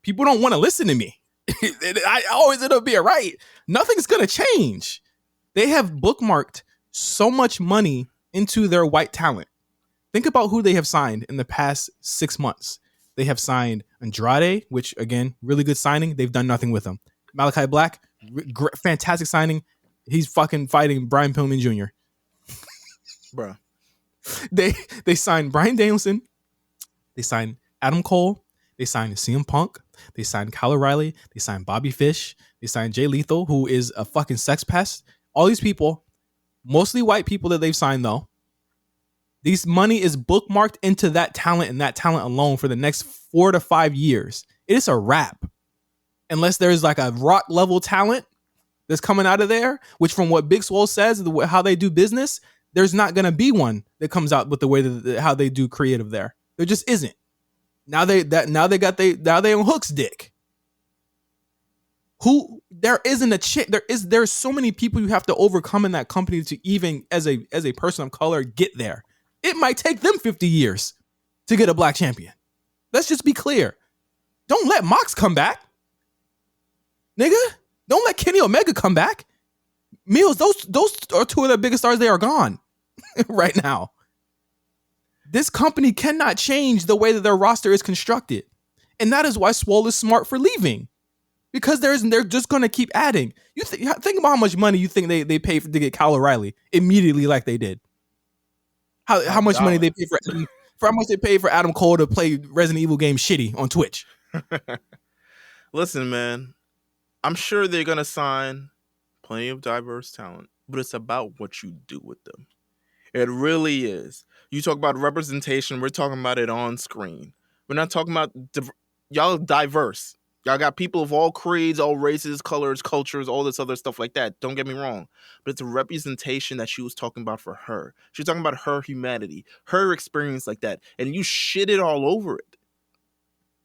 People don't want to listen to me. I always end up being right. Nothing's going to change. They have bookmarked so much money into their white talent. Think about who they have signed in the past 6 months. They have signed Andrade, which, again, really good signing. They've done nothing with him. Malachi Black, fantastic signing. He's fucking fighting Brian Pillman Jr. Bruh. They signed Bryan Danielson. They signed Adam Cole. They signed CM Punk. They signed Kyle O'Reilly. They signed Bobby Fish. They signed Jay Lethal, who is a fucking sex pest. All these people, mostly white people that they've signed, though. These money is bookmarked into that talent and that talent alone for the next 4 to 5 years. It is a wrap. Unless there's like a rock level talent that's coming out of there, which from what Big Swole says, how they do business, there's not going to be one that comes out with the way that how they do creative there. There just isn't. Now they on Hook's dick. Who there isn't a chick. There's so many people you have to overcome in that company to even as a person of color get there. It might take them 50 years to get a black champion. Let's just be clear. Don't let Mox come back. Nigga, don't let Kenny Omega come back. Meelz, those are two of the biggest stars. They are gone right now. This company cannot change the way that their roster is constructed. And that is why Swole is smart for leaving. Because they're just going to keep adding. You think about how much money you think they pay to get Kyle O'Reilly immediately like they did. How much money they pay for how much they pay for Adam Cole to play Resident Evil games shitty on Twitch. Listen, man, I'm sure they're going to sign plenty of diverse talent, but it's about what you do with them. It really is. You talk about representation, we're talking about it on screen. We're not talking about y'all diverse. Y'all got people of all creeds, all races, colors, cultures, all this other stuff like that. Don't get me wrong. But it's a representation that she was talking about for her. She was talking about her humanity, her experience like that. And you shitted all over it.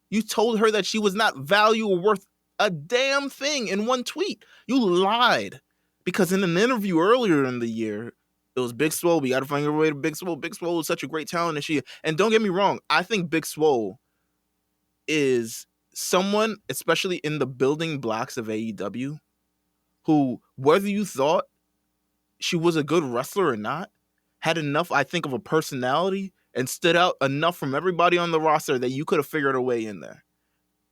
You told her that she was not value or worth a damn thing in one tweet. You lied. Because in an interview earlier in the year, it was Big Swole. We got to find your way to Big Swole. Big Swole is such a great talent. And don't get me wrong. I think Big Swole is someone, especially in the building blocks of AEW, who, whether you thought she was a good wrestler or not, had enough, I think, of a personality and stood out enough from everybody on the roster that you could have figured a way in there.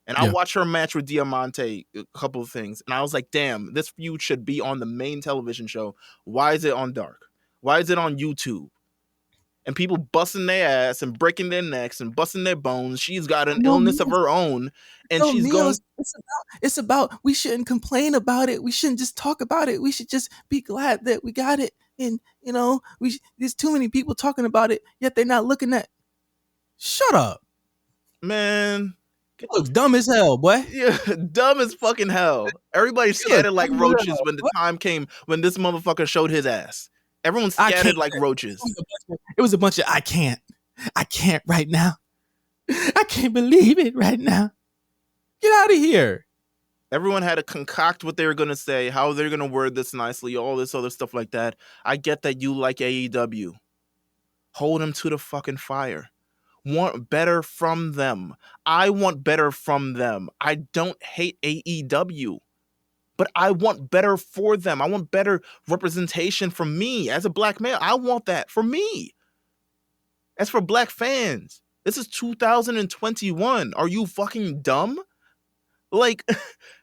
And I watched her match with Diamante, a couple of things, and I was like, damn, this feud should be on the main television show. Why is it on Dark? Why is it on YouTube? And people busting their ass and breaking their necks and busting their bones. She's got an illness of her own. And she's going... It's about, we shouldn't complain about it. We shouldn't just talk about it. We should just be glad that we got it. And, you know, there's too many people talking about it, yet they're not looking at... Shut up. Man... It looks dumb as hell, boy. Yeah, dumb as fucking hell. Everybody scattered like roaches when the time came when this motherfucker showed his ass. Everyone scattered like roaches. It was a bunch of, I can't right now. I can't believe it right now. Get out of here. Everyone had to concoct what they were going to say, how they're going to word this nicely, all this other stuff like that. I get that you like AEW. Hold them to the fucking fire. Want better from them. I want better from them. I don't hate AEW, but I want better for them. I want better representation from me as a black male. I want that for me. As for black fans, this is 2021. Are you fucking dumb? Like,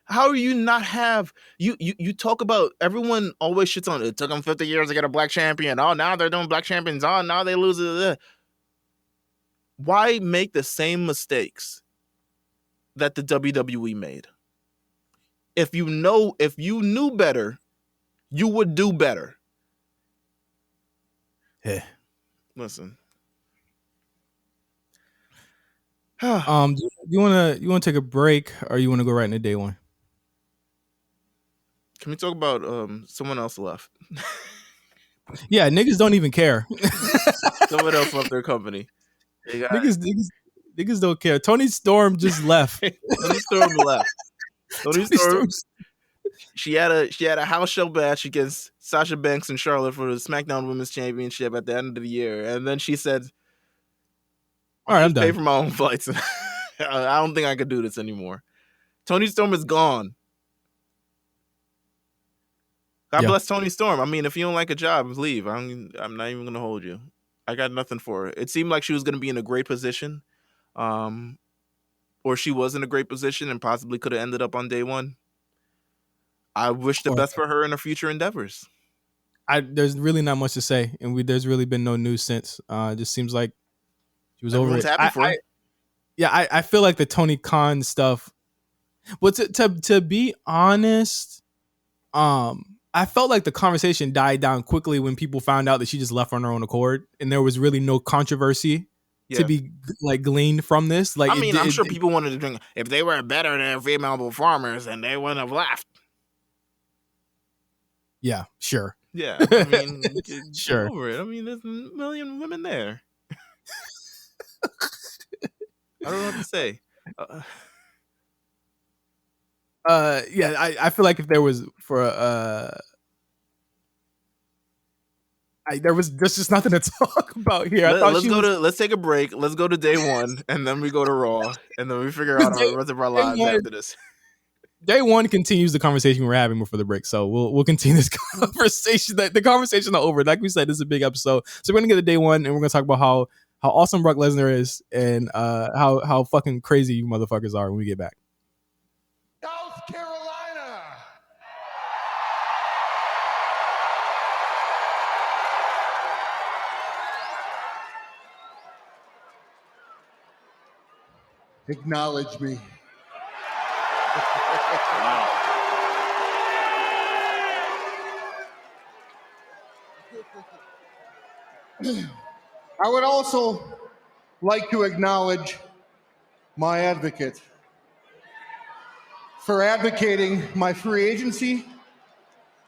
how are you not have... You talk about... Everyone always shits on it. Took them 50 years to get a black champion. Oh, now they're doing black champions. Oh, now they lose it. Why make the same mistakes that the WWE made? If you knew better, you would do better. Yeah. Listen. Do you wanna take a break or you wanna go right into day one? Can we talk about someone else left? Yeah, niggas don't even care. Someone else left their company. They got niggas don't care. Tony Storm just left. Tony Storm left. Tony Storm. Storm's- She had a house show match against Sasha Banks and Charlotte for the SmackDown Women's Championship at the end of the year, and then she said, All right, I'm pay done. for my own flights. I don't think I could do this anymore. Tony Storm is gone. God bless Tony Storm. I mean, if you don't like a job, leave. I'm not even gonna hold you. I got nothing for her. It seemed like she was gonna be in a great position, or she was in a great position and possibly could have ended up on day one. I wish the best for her in her future endeavors. There's really not much to say, and there's really been no news since. It just seems like she was Everyone's over it. Happy for her. I feel like the Tony Khan stuff. But to be honest, I felt like the conversation died down quickly when people found out that she just left on her own accord, and there was really no controversy to be like gleaned from this. Like, I mean, I'm sure people wanted to drink. If they were better than female performers, then they wouldn't have left. Yeah, sure. Yeah, I mean, sure. Over it. I mean, there's a million women there. I don't know what to say. Yeah, I feel like if there was there's just nothing to talk about here. Let's take a break. Let's go to day one, and then we go to Raw, and then we figure out the rest of our lives after this. Day one continues the conversation we're having before the break, so we'll continue this conversation. The conversation not over. Like we said, this is a big episode, so we're gonna get to day one, and we're gonna talk about how awesome Brock Lesnar is, and how fucking crazy you motherfuckers are when we get back. South Carolina. Acknowledge me. I would also like to acknowledge my advocate for advocating my free agency,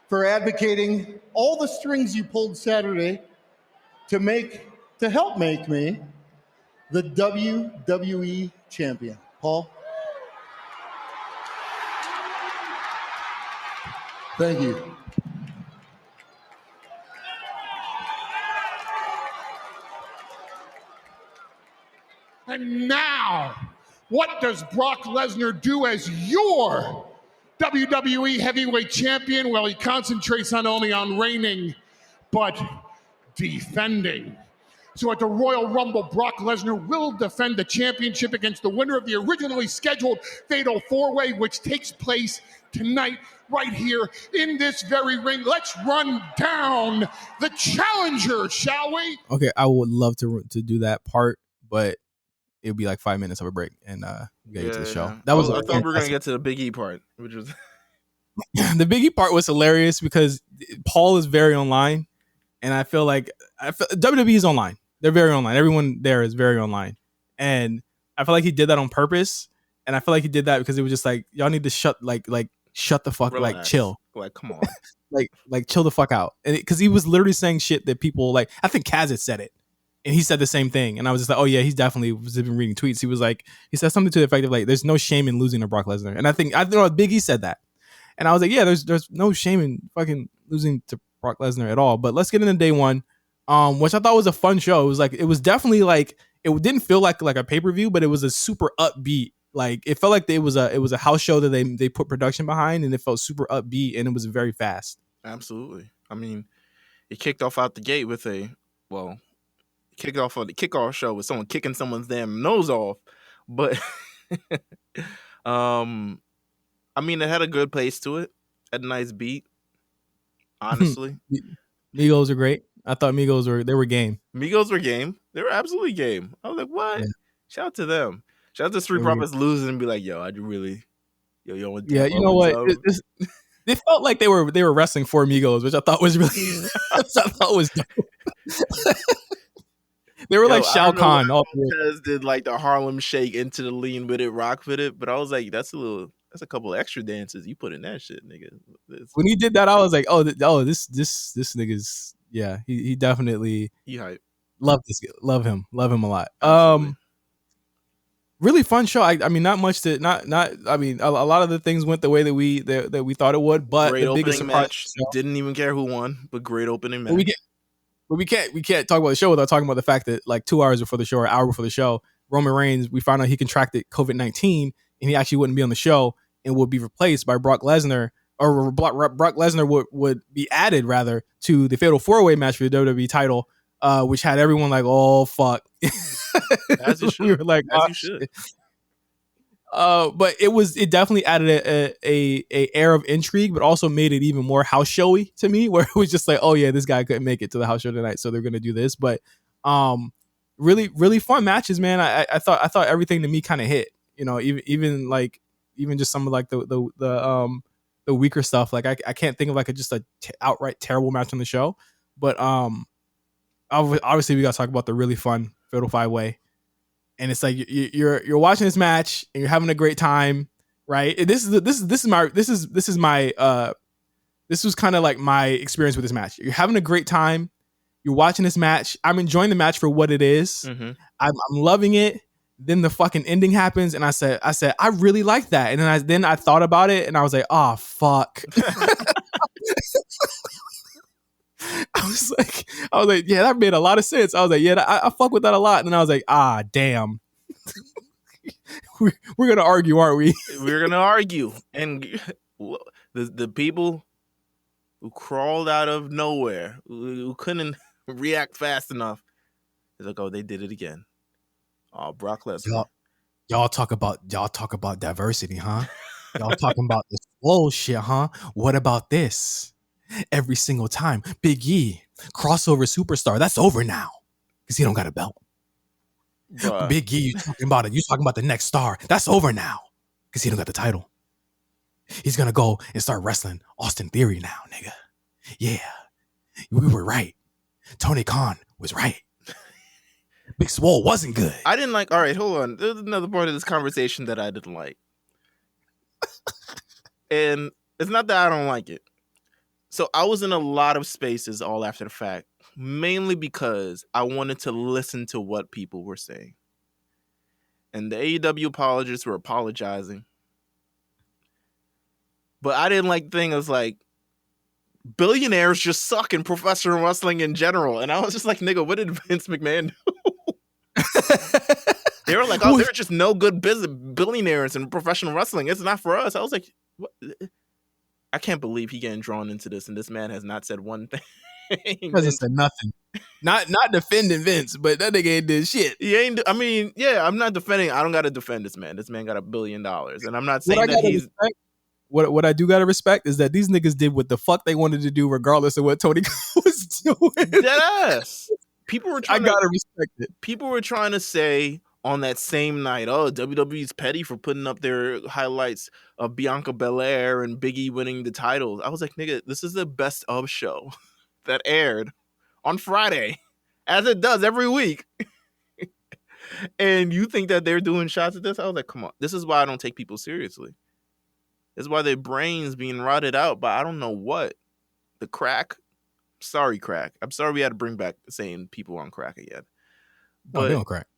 for advocating all the strings you pulled Saturday to help make me the WWE champion. Paul? Thank you. And now, what does Brock Lesnar do as your WWE heavyweight champion? Well, he concentrates not only on reigning, but defending. So at the Royal Rumble, Brock Lesnar will defend the championship against the winner of the originally scheduled Fatal 4-Way, which takes place tonight, right here in this very ring. Let's run down the challenger, shall we? Okay, I would love to do that part, but it would be like 5 minutes of a break, and get into the show. I thought we were gonna get to the Big E part, which was the Big E part was hilarious because Paul is very online, and I feel like WWE is online. They're very online. Everyone there is very online, and I feel like he did that on purpose. And I feel like he did that because it was just like, y'all need to shut the fuck, relax. like chill, like come on, like chill the fuck out. And because he was literally saying shit that people like, I think Kaz had said it. And he said the same thing. And I was just like, oh yeah, he's definitely been reading tweets. He was like, he said something to the effect of like, there's no shame in losing to Brock Lesnar. And I know Big E said that. And I was like, yeah, there's no shame in fucking losing to Brock Lesnar at all. But let's get into day one, which I thought was a fun show. It was definitely like, it didn't feel like a pay-per-view, but it was a super upbeat. Like it felt like it was a house show that they put production behind, and it felt super upbeat, and it was very fast. Absolutely. I mean, it kicked off out the gate with kicked off on the kickoff show with someone kicking someone's damn nose off, but I mean, it had a good pace to it, had a nice beat. Honestly, Meelz are great. I thought Meelz were game. Meelz were game. They were absolutely game. I was like, what? Yeah. Shout out to them. Shout out to Street Profits losing and be like, yo, you know what? They felt like they were wrestling for Meelz, which I thought was really, which I thought was dope. They were like I Shao don't know why Kahn. All Montez did like the Harlem Shake into the lean with it, rock with it, but I was like, that's a couple of extra dances you put in that shit, nigga. when he did that, I was like, this nigga's he definitely He hype. love him a lot. Absolutely. Really fun show. I mean, not much to not. I mean, a lot of the things went the way that we thought it would, but Great the biggest opening surprise match. Didn't even care who won, but great opening match. But we can't talk about the show without talking about the fact that like 2 hours before the show or an hour before the show, Roman Reigns, we found out he contracted COVID-19 and he actually wouldn't be on the show and would be replaced by Brock Lesnar, or Brock Lesnar would be added rather to the Fatal 4-Way match for the WWE title, which had everyone like, oh fuck. As you should. We were like, as you should. But it definitely added a air of intrigue, but also made it even more house showy to me, where it was just like, oh yeah, this guy couldn't make it to the house show tonight, so they're gonna do this. But really, really fun matches, man. I thought everything to me kind of hit. You know, even just some of like the weaker stuff. Like I can't think of like just a outright terrible match on the show. But obviously we got to talk about the really fun Fatal 5-Way. And it's like you're watching this match and you're having a great time, right? And this was kind of like my experience with this match. You're having a great time. You're watching this match. I'm enjoying the match for what it is. Mm-hmm. I'm loving it. Then the fucking ending happens, and I said I really like that. And then I thought about it, and I was like, oh fuck. I was like, yeah, that made a lot of sense. I was like, yeah, I fuck with that a lot. And then I was like, damn. We're gonna argue, aren't we? We're gonna argue, and the people who crawled out of nowhere, who couldn't react fast enough, is like, oh, they did it again. Oh, Brock Lesnar. Y'all talk about diversity, huh? Y'all talking about this bullshit, huh? What about this? Every single time, Big E, crossover superstar, that's over now because he don't got a belt. Big E, you talking about it? You talking about the next star? That's over now because he don't got the title. He's gonna go and start wrestling Austin Theory now, nigga. Yeah, we were right. Tony Khan was right. Big Swole wasn't good. I didn't like. All right, hold on. There's another part of this conversation that I didn't like, and it's not that I don't like it. So I was in a lot of spaces all after the fact, mainly because I wanted to listen to what people were saying. And the AEW apologists were apologizing. But I didn't like the thing of like, billionaires just suck in professional wrestling in general. And I was just like, nigga, what did Vince McMahon do? They were like, oh, they're just no good billionaires in professional wrestling. It's not for us. I was like, what? I can't believe he getting drawn into this, and this man has not said one thing. He hasn't said nothing. Not defending Vince, but that nigga ain't did shit. He ain't. I mean, yeah, I'm not defending. I don't got to defend this man. This man got $1 billion, and I'm not saying that he's. What I do gotta respect is that these niggas did what the fuck they wanted to do, regardless of what Tony was doing. Deadass. People were trying. I gotta respect it. People were trying to say on that same night, oh, WWE's petty for putting up their highlights of Bianca Belair and Big E winning the titles. I was like, nigga, this is the best of show that aired on Friday, as it does every week. And you think that they're doing shots at this? I was like, come on. This is why I don't take people seriously. This is why their brains being rotted out by I don't know what. The crack. Sorry, crack. I'm sorry we had to bring back saying people on crack again. But they don't crack.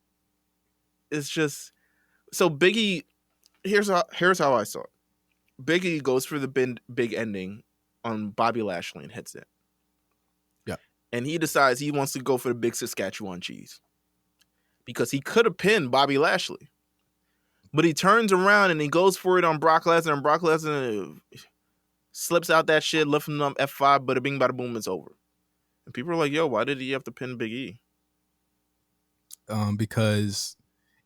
It's just so Big E. Here's how I saw it. Big E goes for the big ending on Bobby Lashley and hits it. Yeah, and he decides he wants to go for the big Saskatchewan cheese because he could have pinned Bobby Lashley, but he turns around and he goes for it on Brock Lesnar, and Brock Lesnar slips out that shit, lifting him up F5, bada bing, bada boom, it's over. And people are like, "Yo, why did he have to pin Big E?" Because.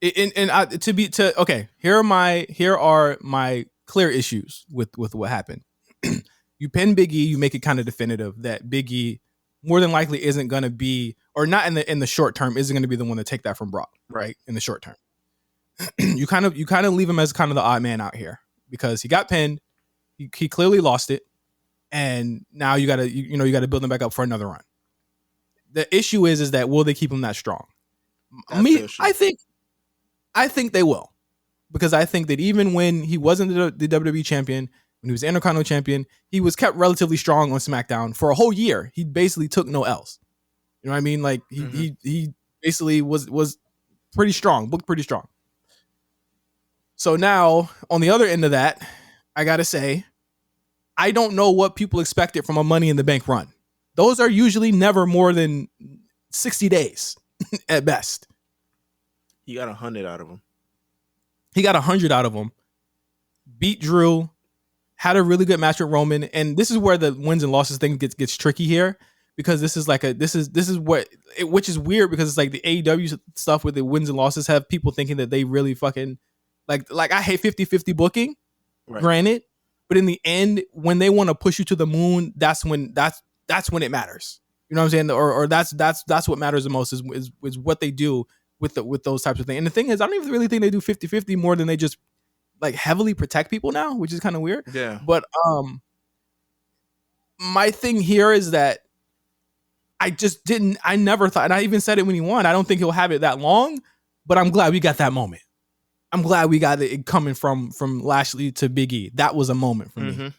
Here are my clear issues with what happened. You pin Big E, you make it kind of definitive that Big E more than likely isn't going to be, or not in the short term, isn't going to be the one to take that from Brock, right? In the short term, you kind of leave him as kind of the odd man out here because he got pinned, he clearly lost it, and now you got to build him back up for another run. The issue is that will they keep him that strong? I think they will, because I think that even when he wasn't the WWE champion, when he was Intercontinental champion, he was kept relatively strong on SmackDown for a whole year. He basically took no L's. You know what I mean? Like he basically was pretty strong, booked pretty strong. So now on the other end of that, I gotta say, I don't know what people expected from a Money in the Bank run. Those are usually never more than 60 days at best. He got 100 out of them. He got 100 out of them. Beat Drew, had a really good match with Roman, and this is where the wins and losses thing gets tricky here, because this is like which is weird, because it's like the AEW stuff with the wins and losses have people thinking that they really fucking like I hate 50-50 booking, right. Granted, but in the end, when they want to push you to the moon, that's when it matters. You know what I'm saying? Or that's what matters the most is what they do with those types of things. And the thing is, I don't even really think they do 50-50 more than they just like heavily protect people now, which is kind of weird. Yeah. But my thing here is that I never thought, and I even said it when he won, I don't think he'll have it that long, but I'm glad we got that moment. I'm glad we got it coming from Lashley to Big E. That was a moment for me.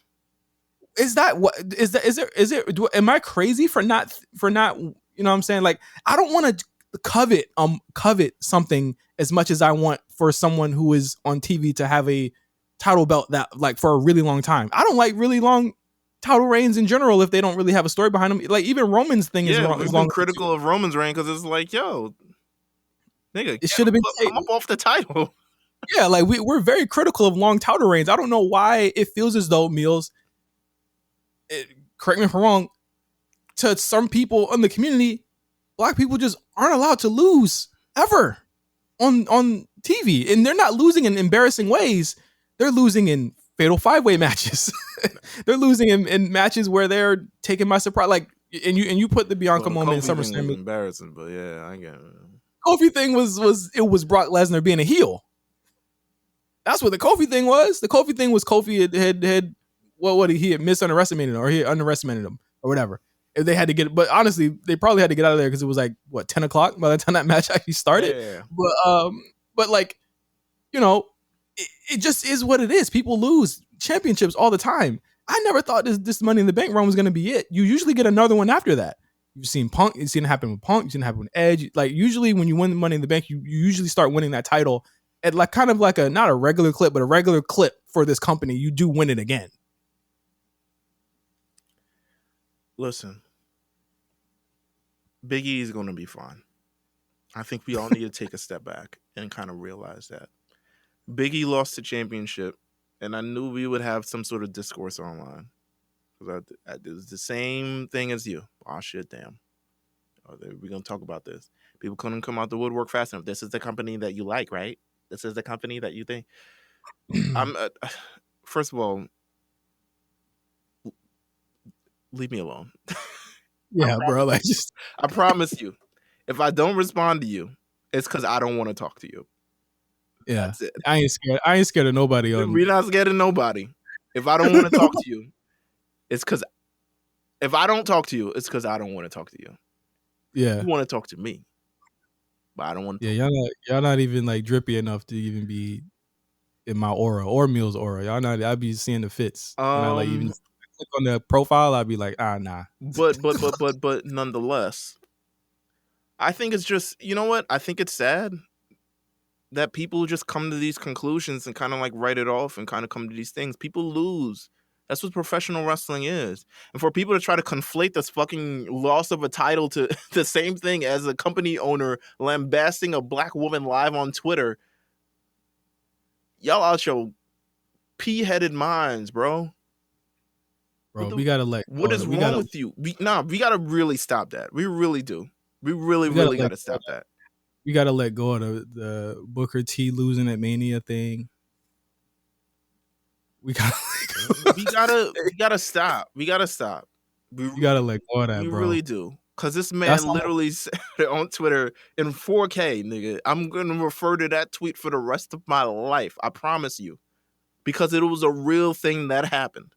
Is that what is that? Is there? Am I crazy for not? You know what I'm saying? Like, I don't want to covet something as much as I want for someone who is on TV to have a title belt that like for a really long time. I don't like really long title reigns in general if they don't really have a story behind them. Like even Roman's thing is wrong. We've been critical of Roman's reign because it's like, yo, nigga, it should have been come up off the title. Yeah, like we're very critical of long title reigns. I don't know why it feels as though Meelz, correct me if I'm wrong, to some people in the community, black people just aren't allowed to lose ever on TV. And they're not losing in embarrassing ways. They're losing in fatal 5-way matches. They're losing in matches where they're taken by surprise. Like, and you put the Bianca moment in SummerSlam. Embarrassing, but yeah, I get it. Kofi thing was Brock Lesnar being a heel. That's what the Kofi thing was. The Kofi thing was Kofi had he had misunderestimated him, or he had underestimated him or whatever. If they had to get, but honestly, they probably had to get out of there because it was like 10 o'clock by the time that match actually started. Yeah. But like, you know, it just is what it is. People lose championships all the time. I never thought this Money in the Bank run was going to be it. You usually get another one after that. You've seen Punk. You've seen it happen with Punk. You've seen it happen with Edge. Like usually when you win the Money in the Bank, you usually start winning that title at like kind of like not a regular clip, but a regular clip for this company. You do win it again. Listen, Big E is going to be fine. I think we all need to take a step back and kind of realize that. Big E lost the championship, and I knew we would have some sort of discourse online. It was the same thing as you. Oh, shit, damn. We're going to talk about this. People couldn't come out the woodwork fast enough. This is the company that you like, right? This is the company that you think. First of all, leave me alone. Yeah, bro. I promise you, if I don't respond to you, it's because I don't want to talk to you. Yeah, that's it. I ain't scared of nobody. We're not scared of nobody. If I don't want to talk to you, it's because if I don't talk to you, it's because I don't want to talk to you. Yeah, you want to talk to me, but I don't want to. Yeah, y'all not even like drippy enough to even be in my aura or Meelz aura. Y'all not. I'd be seeing the fits. And I like even click on the profile. I'd be like, nah. But nonetheless, I think it's just, you know what? I think it's sad that people just come to these conclusions and kind of like write it off and kind of come to these things. People lose. That's what professional wrestling is. And for people to try to conflate this fucking loss of a title to the same thing as a company owner lambasting a black woman live on Twitter, y'all out your pea-headed minds, bro. Bro, we gotta let. What is wrong with you? We gotta really stop that. We really do. We really gotta stop that. We gotta let go of the Booker T losing at Mania thing. We gotta stop. We gotta stop. We gotta let go of that, bro. We really do. Because this man literally said on Twitter in 4K, nigga, I'm gonna refer to that tweet for the rest of my life. I promise you. Because it was a real thing that happened.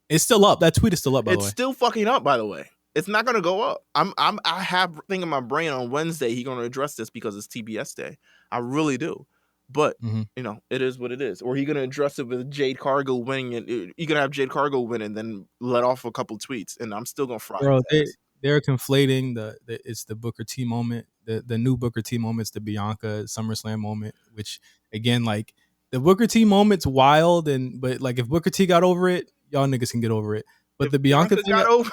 It's still up. That tweet is still up, by the way. It's still fucking up, by the way. It's not gonna go up. I have thing in my brain on Wednesday he's gonna address this because it's TBS day. I really do. But you know, it is what it is. Or he's gonna address it with Jade Cargill winning, and you're gonna have Jade Cargill win and then let off a couple tweets, and I'm still gonna fry Bro, his ass. they're conflating it's the Booker T moment. The new Booker T moment's the Bianca SummerSlam moment, which again, like the Booker T moment's wild, but like if Booker T got over it, y'all niggas can get over it. But If the Bianca thing, got over,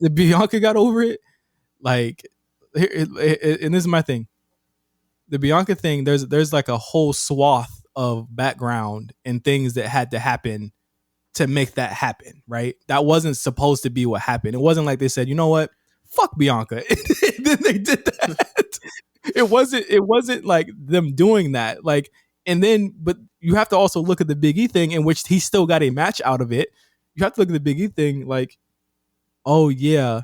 the Bianca got over it. Like, and this is my thing. The Bianca thing, there's like a whole swath of background and things that had to happen to make that happen, right? That wasn't supposed to be what happened. It wasn't like they said, you know what, fuck Bianca. And then they did that. It wasn't like them doing that. Like, and then, but you have to also look at the Big E thing, in which he still got a match out of it. You have to look at the Big E thing, like, oh yeah,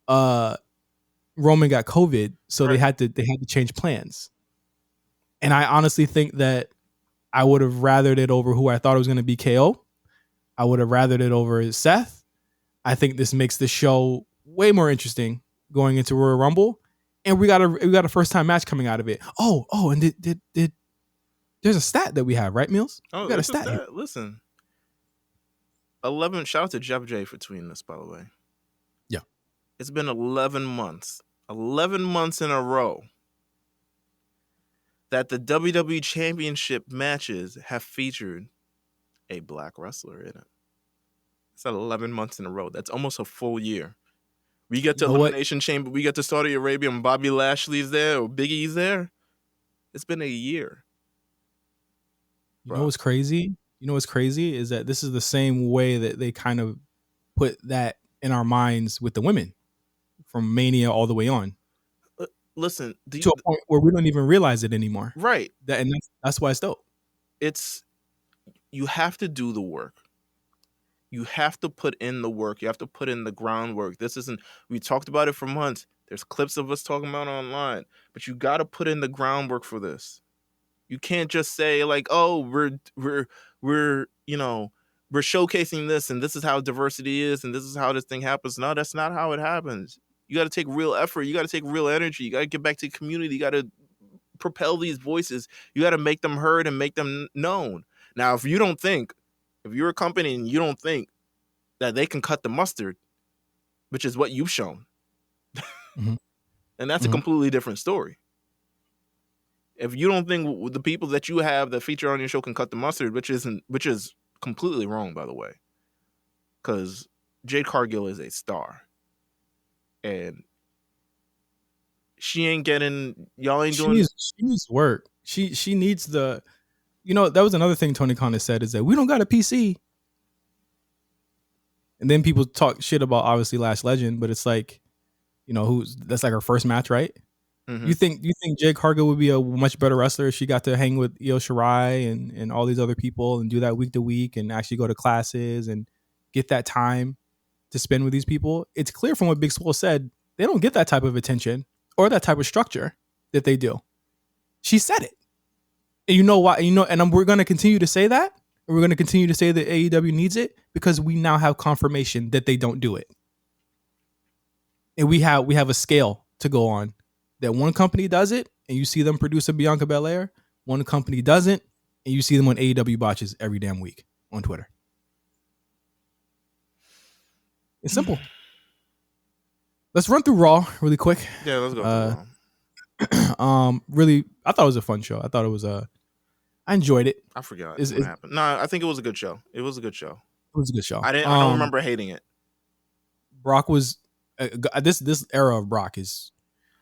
Roman got COVID, so right. they had to change plans. And I honestly think that I would have rathered it over who I thought it was going to be KO. I would have rathered it over Seth. I think this makes the show way more interesting going into Royal Rumble, and we got a first time match coming out of it. Oh, and did there's a stat that we have, right, Meelz? Oh, we got a stat here. Listen, 11. Shout out to Jeff J for tweeting this, by the way. Yeah, it's been 11 months. 11 months in a row that the WWE Championship matches have featured a black wrestler in it. It's 11 months in a row. That's almost a full year. We get to Elimination Chamber. We get to Saudi Arabia and Bobby Lashley's there or Big E's there. It's been a year. You know what's crazy? You know what's crazy is that this is the same way that they kind of put that in our minds with the women from Mania all the way on. Listen, to a point where we don't even realize it anymore. Right. That's why it's dope. You have to do the work. You have to put in the work. You have to put in the groundwork. We talked about it for months. There's clips of us talking about it online, but you got to put in the groundwork for this. You can't just say like, oh, we're showcasing this and this is how diversity is and this is how this thing happens. No, that's not how it happens. You got to take real effort. You got to take real energy. You got to get back to the community. You got to propel these voices. You got to make them heard and make them known. Now, if you're a company and you don't think that they can cut the mustard, which is what you've shown, and that's a completely different story. If you don't think the people that you have that feature on your show can cut the mustard, which is completely wrong, by the way, because Jade Cargill is a star. And she ain't getting, y'all ain't doing. She needs work. She needs that was another thing Tony Khan has said, is that we don't got a PC. And then people talk shit about obviously Last Legend, but it's like, that's like her first match, right? Mm-hmm. You think Jade Cargill would be a much better wrestler if she got to hang with Io Shirai and all these other people and do that week to week and actually go to classes and get that time to spend with these people? It's clear from what Big Swole said, they don't get that type of attention or that type of structure that they do. She said it. And you know why? And we're going to continue to say that. And we're going to continue to say that AEW needs it because we now have confirmation that they don't do it. And we have a scale to go on. That one company does it, and you see them produce a Bianca Belair. One company doesn't, and you see them on AEW botches every damn week on Twitter. It's simple. Let's run through Raw really quick. Yeah, let's go through Raw. Really, I thought it was a fun show. I thought it was I enjoyed it. I forgot what happened. No, I think it was a good show. It was a good show. I don't remember hating it. Brock was this era of Brock is.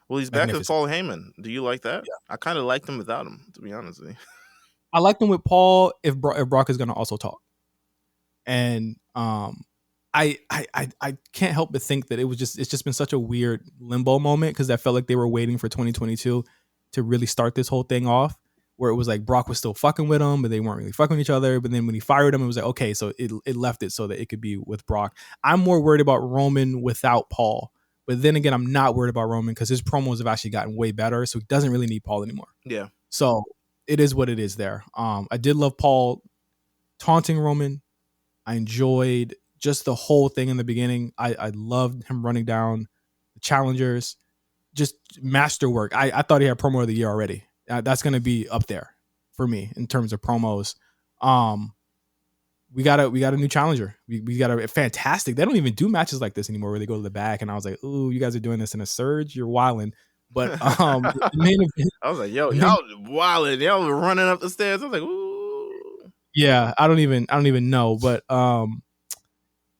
Well, he's back with Paul Heyman. Do you like that? Yeah. I kind of liked him without him, to be honest with you. I liked him with Paul if Brock is going to also talk. And I can't help but think that it's just been such a weird limbo moment because I felt like they were waiting for 2022 to really start this whole thing off, where it was like Brock was still fucking with him, but they weren't really fucking with each other. But then when he fired him, it was like, okay, so it left it so that it could be with Brock. I'm more worried about Roman without Paul. But then again, I'm not worried about Roman because his promos have actually gotten way better, so he doesn't really need Paul anymore. Yeah. So it is what it is there. I did love Paul taunting Roman. I enjoyed just the whole thing in the beginning. I loved him running down the challengers, just masterwork. I thought he had promo of the year already. That's going to be up there for me in terms of promos. We got a new challenger. We got a fantastic. They don't even do matches like this anymore where they go to the back. And I was like, ooh, you guys are doing this in a surge. You're wilding. But the main event, I was like, yo, y'all wilding. Y'all were running up the stairs. I was like, ooh. Yeah, I don't even know. But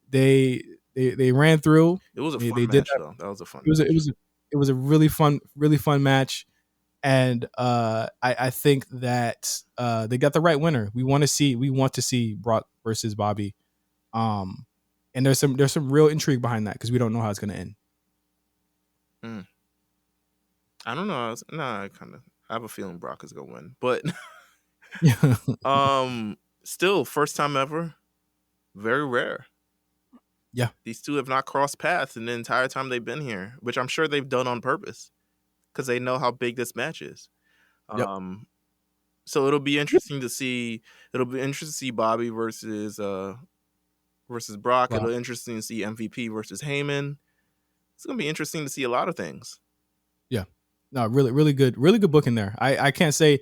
they ran through. It was a fun they match, did that. though. That was a fun It was match. it was a really fun match. And I think that they got the right winner. We want to see Brock versus Bobby. And there's some real intrigue behind that because we don't know how it's going to end. I don't know. I have a feeling Brock is gonna win, but still first time ever, very rare. Yeah, these two have not crossed paths in the entire time they've been here, which I'm sure they've done on purpose because they know how big this match is. Yep. So it'll be interesting to see. It'll be interesting to see Bobby versus Brock. It'll be interesting to see MVP versus Heyman. It's gonna be interesting to see a lot of things. Yeah, no, really good book in there. I can't say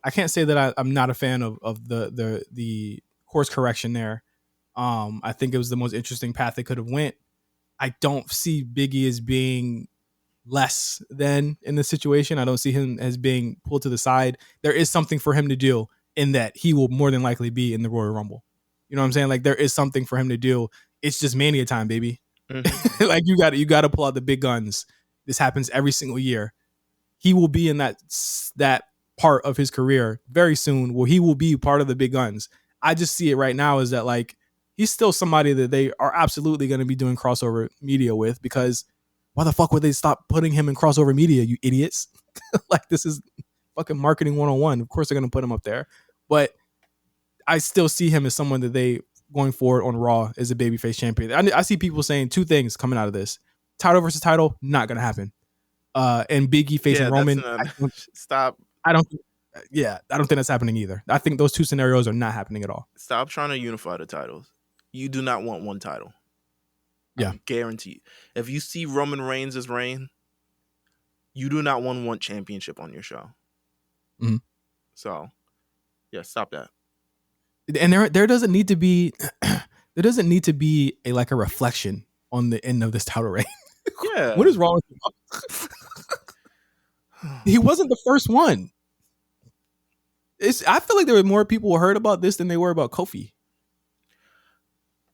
that I'm not a fan of the course correction there. I think it was the most interesting path they could have went. I don't see Biggie as being less than in this situation. I don't see him as being pulled to the side. There is something for him to do in that he will more than likely be in the Royal Rumble. You know what I'm saying? Like there is something for him to do. It's just Mania time, baby. Mm-hmm. Like you got to pull out the big guns. This happens every single year. He will be in that part of his career very soon where he will be part of the big guns. I just see it right now is that like he's still somebody that they are absolutely going to be doing crossover media with because why the fuck would they stop putting him in crossover media, you idiots? Like this is fucking marketing 101. Of course they're going to put him up there. But I still see him as someone that they going forward on Raw as a babyface champion. I see people saying two things coming out of this. Title versus title, not going to happen. And Biggie facing Roman. Stop. I don't think that's happening either. I think those two scenarios are not happening at all. Stop trying to unify the titles. You do not want one title. Yeah. Guaranteed. If you see Roman Reigns' reign, you do not want one championship on your show. Mm-hmm. So, yeah, stop that. And there doesn't need to be a reflection on the end of this title reign. Yeah. What is wrong with him? He wasn't the first one. I feel like there were more people who heard about this than they were about Kofi.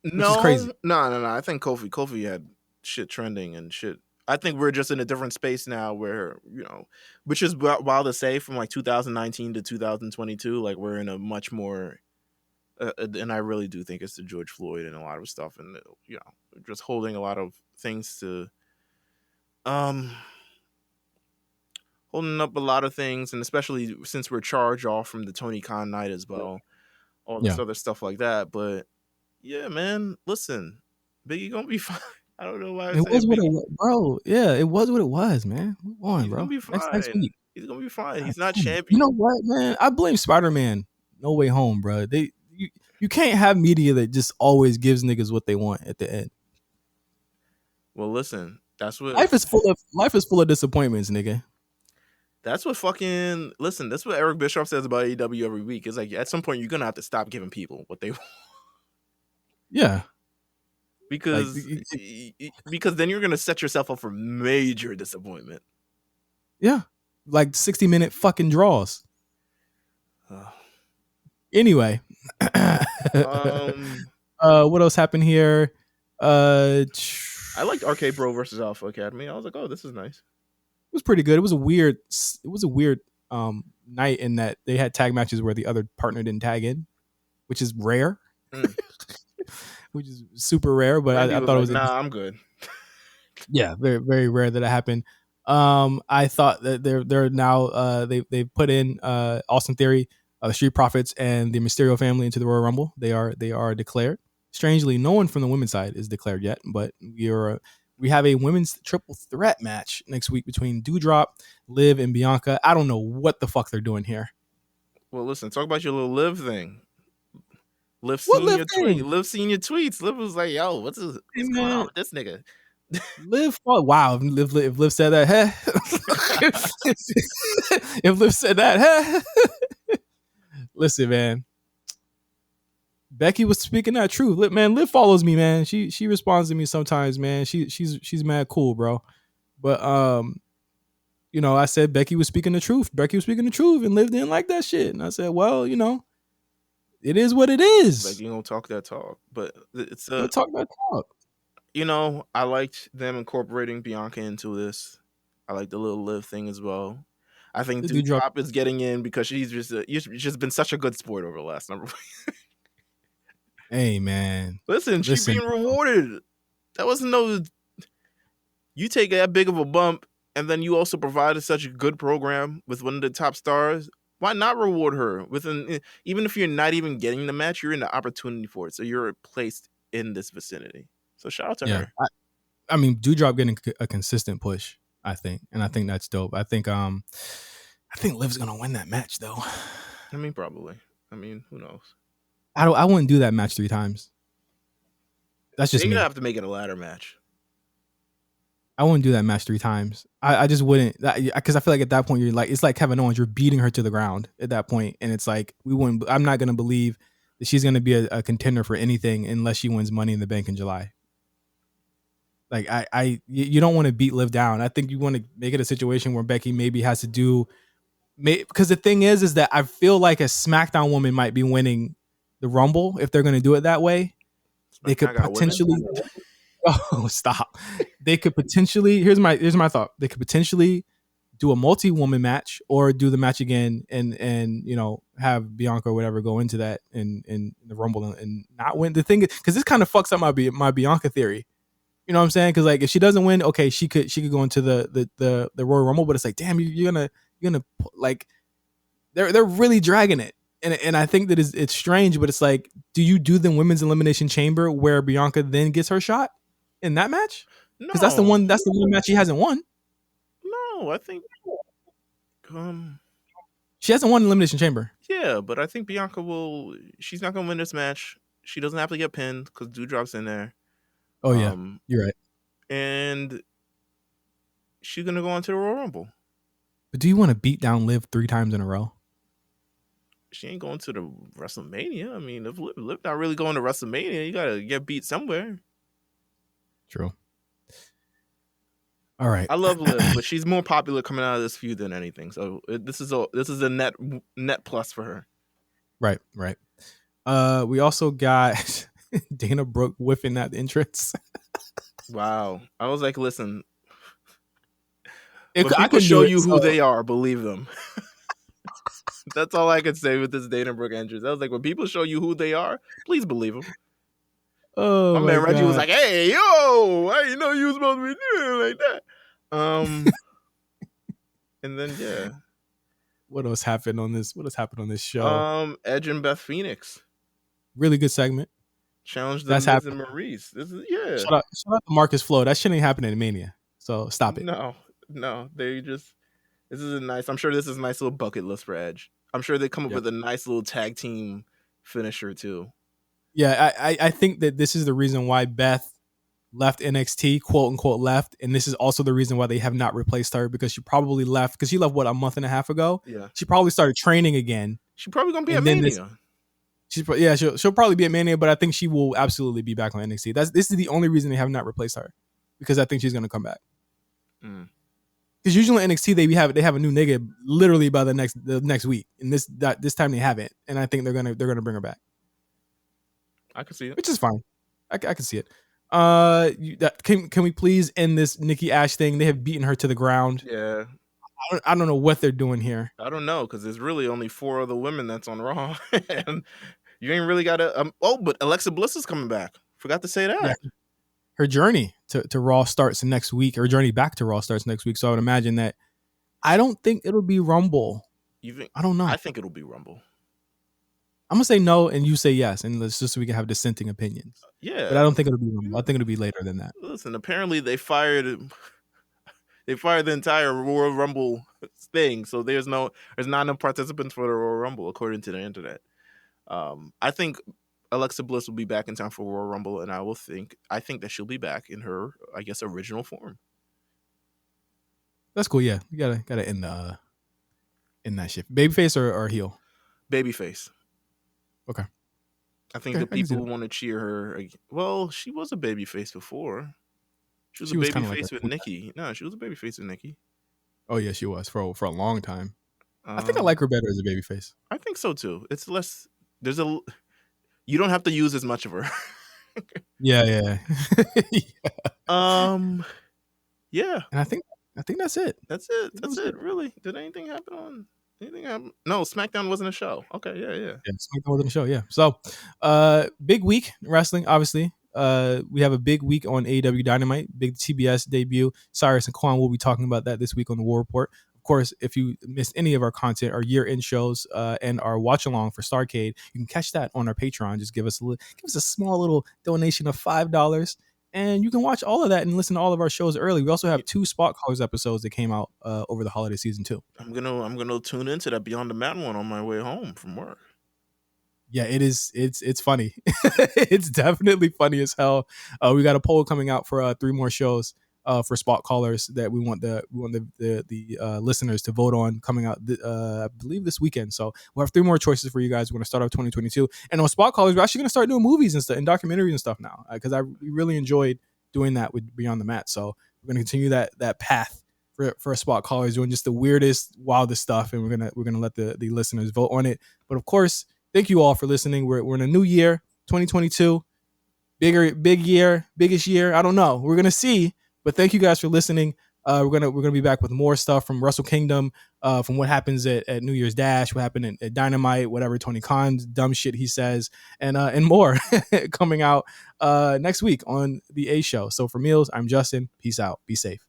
Which is crazy. No. I think Kofi had shit trending and shit. I think we're just in a different space now where, which is wild to say from like 2019 to 2022, like we're in a much more, and I really do think it's the George Floyd and a lot of stuff and, just holding a lot of things to, holding up a lot of things, and especially since we're charged off from the Tony Khan night as well, all this other stuff like that. But yeah, man, listen, Biggie gonna be fine. I don't know why. It was what it was, bro. Yeah, it was what it was, man. Move on, He's bro. Gonna be fine. Next week. He's gonna be fine. He's not champion. You know what, man? I blame Spider-Man. No Way Home, bro. You can't have media that just always gives niggas what they want at the end. Well, listen, that's what life is full of disappointments, nigga. That's what that's what Eric Bischoff says about AEW every week. It's like at some point you're gonna have to stop giving people what they want. Yeah. Because then you're gonna set yourself up for major disappointment. Yeah. Like 60-minute fucking draws. Anyway. What else happened here? I liked Arcade Bro versus Alpha Academy. I was like, oh, this is nice. It was pretty good. It was a weird night in that they had tag matches where the other partner didn't tag in, which is rare. Which is super rare, but I thought it was nah, I'm good. Yeah, very, very rare that it happened. I thought that they're now they've put in Austin Theory, the Street Profits, and the Mysterio family into the Royal Rumble. They are declared. Strangely, no one from the women's side is declared yet, but we have a women's triple threat match next week between Doudrop, Liv, and Bianca. I don't know what the fuck they're doing here. Well, listen, talk about your little Liv thing. Liv What seen Liv your tweet. thing? Liv seen your tweets. Liv was like, "Yo, what's Hey, going on man, with this nigga?" Liv. Oh, wow, if Liv said that, hey. If Liv said that, hey. Listen, man. Becky was speaking that truth. Liv follows me, man. She responds to me sometimes, man. She's mad cool, bro. But I said Becky was speaking the truth. Becky was speaking the truth, and Liv didn't like that shit. And I said, well, it is what it is. Like, you don't talk that talk, but it's Don't talk that talk. I liked them incorporating Bianca into this. I like the little Liv thing as well. I think The Doudrop Doudrop is getting in because she's just been such a good sport over the last number. Hey, man. Listen, she's being rewarded. That wasn't no. You take that big of a bump, and then you also provided such a good program with one of the top stars. Why not reward her even if you're not even getting the match, you're in the opportunity for it. So you're placed in this vicinity. So shout out to her. I mean, Doudrop getting a consistent push, I think, and I think that's dope. I think Liv's gonna win that match, though. I mean, probably. I mean, who knows? I wouldn't do that match 3 times. That's just They're me. gonna have to make it a ladder match. I wouldn't do that match 3 times. I just wouldn't, because I feel like at that point it's like Kevin Owens. You're beating her to the ground at that point, and it's like I'm not gonna believe that she's gonna be a contender for anything unless she wins Money in the Bank in July. Like you don't want to beat Liv down. I think you want to make it a situation where Becky maybe has to do, because the thing is that I feel like a SmackDown woman might be winning the Rumble if they're gonna do it that way. They could potentially. Oh, stop. They could potentially, here's my thought. They could potentially do a multi-woman match or do the match again and have Bianca or whatever go into that in the Rumble and not win. The thing is, because this kind of fucks up my Bianca theory. You know what I'm saying? Because like if she doesn't win, okay, she could go into the Royal Rumble, but it's like, damn, you're gonna like they're really dragging it. And I think that it's strange, but it's like, do you do the women's elimination chamber where Bianca then gets her shot in that match? Because that's the one match she hasn't won. No, I think she hasn't won elimination chamber. Yeah, but I think Bianca she's not gonna win this match. She doesn't have to get pinned because Doudrop's in there. Oh yeah, you're right. And she's gonna go into the Royal Rumble. But do you want to beat down Liv 3 times in a row? She ain't going to the WrestleMania. I mean, if Liv not really going to WrestleMania, you gotta get beat somewhere. True. All right. I love Liv, but she's more popular coming out of this feud than anything. So this is a net plus for her. Right. We also got Dana Brooke whiffing that entrance. Wow. I was like, listen, if I could show you who they are, believe them. That's all I could say with this Dana Brooke entrance. I was like, when people show you who they are, please believe them. Oh, my man Reggie was like, "Hey, yo, I didn't know you was supposed to be doing like that." And then yeah, what else happened on this? What has happened on this show? Edge and Beth Phoenix, really good segment. Challenged the Miz and Maurice. This is Shout out to Marcus Flo. That shit ain't happening in Mania. So stop it. No, they just. This is I'm sure this is a nice little bucket list for Edge. I'm sure they come up with a nice little tag team finisher too. Yeah, I think that this is the reason why Beth left NXT, quote unquote left, and this is also the reason why they have not replaced her, because she probably left because she left a month and a half ago. Yeah, she probably started training again. She's probably gonna be at Mania. She'll probably be at Mania, but I think she will absolutely be back on NXT. This is the only reason they have not replaced her, because I think she's gonna come back. Because usually in NXT they have a new nigga literally by the next week, and this time they haven't, and I think they're gonna bring her back. I can see it, which is fine. I can see it. Can we please end this Nikki Ash thing? They have beaten her to the ground. Yeah, I don't know what they're doing here. I don't know, because there's really only 4 other women that's on Raw, and you ain't really got to. But Alexa Bliss is coming back. Forgot to say that. Yeah. Her journey to Raw starts next week. Her journey back to Raw starts next week. So I would imagine that. I don't think it'll be Rumble. You think? I don't know. I think it'll be Rumble. I'm gonna say no, and you say yes, and let's just so we can have dissenting opinions. Yeah, but I don't think it'll be Rumble. I think it'll be later than that. Listen, apparently they fired the entire Royal Rumble thing, so there's not enough participants for the Royal Rumble according to the internet. I think Alexa Bliss will be back in time for Royal Rumble, and I think that she'll be back in her, I guess, original form. That's cool. Yeah, you gotta end that shit. Babyface or heel? Babyface. Okay. I think the people want to cheer her. Well, she was a babyface before. She was a babyface with Nikki. No, she was a babyface with Nikki. Oh yeah, she was for a long time. I think I like her better as a babyface. I think so too. It's less. You don't have to use as much of her. Yeah. Yeah. And I think that's it. That's it. Really? Did anything happen? No, SmackDown wasn't a show. Okay, yeah. SmackDown wasn't a show. Yeah. So, big week in wrestling. Obviously, we have a big week on AEW Dynamite. Big TBS debut. Cyrus and Quan will be talking about that this week on the War Report. Of course, if you missed any of our content, our year-end shows, and our watch-along for Starrcade, you can catch that on our Patreon. Just give us a small little donation of $5. And you can watch all of that and listen to all of our shows early. We also have 2 Spot Callers episodes that came out over the holiday season too. I'm gonna tune into that Beyond the Mat one on my way home from work. Yeah, it is. It's funny. It's definitely funny as hell. We got a poll coming out for 3 more shows for Spot Callers that we want the listeners to vote on coming out. I believe this weekend. So we'll have 3 more choices for you guys. We're gonna start off 2022, and on Spot Callers, we're actually gonna start doing movies and stuff and documentaries and stuff now because we really enjoyed doing that with Beyond the Mat. So we're gonna continue that path for Spot Callers, doing just the weirdest, wildest stuff, and we're gonna let the listeners vote on it. But of course, thank you all for listening. We're in a new year, 2022, big year, biggest year. I don't know. We're gonna see. But thank you guys for listening. We're gonna be back with more stuff from Wrestle Kingdom, from what happens at New Year's Dash, what happened at Dynamite, whatever Tony Khan's dumb shit he says, and more coming out next week on the A Show. So for Meelz, I'm Justin. Peace out. Be safe.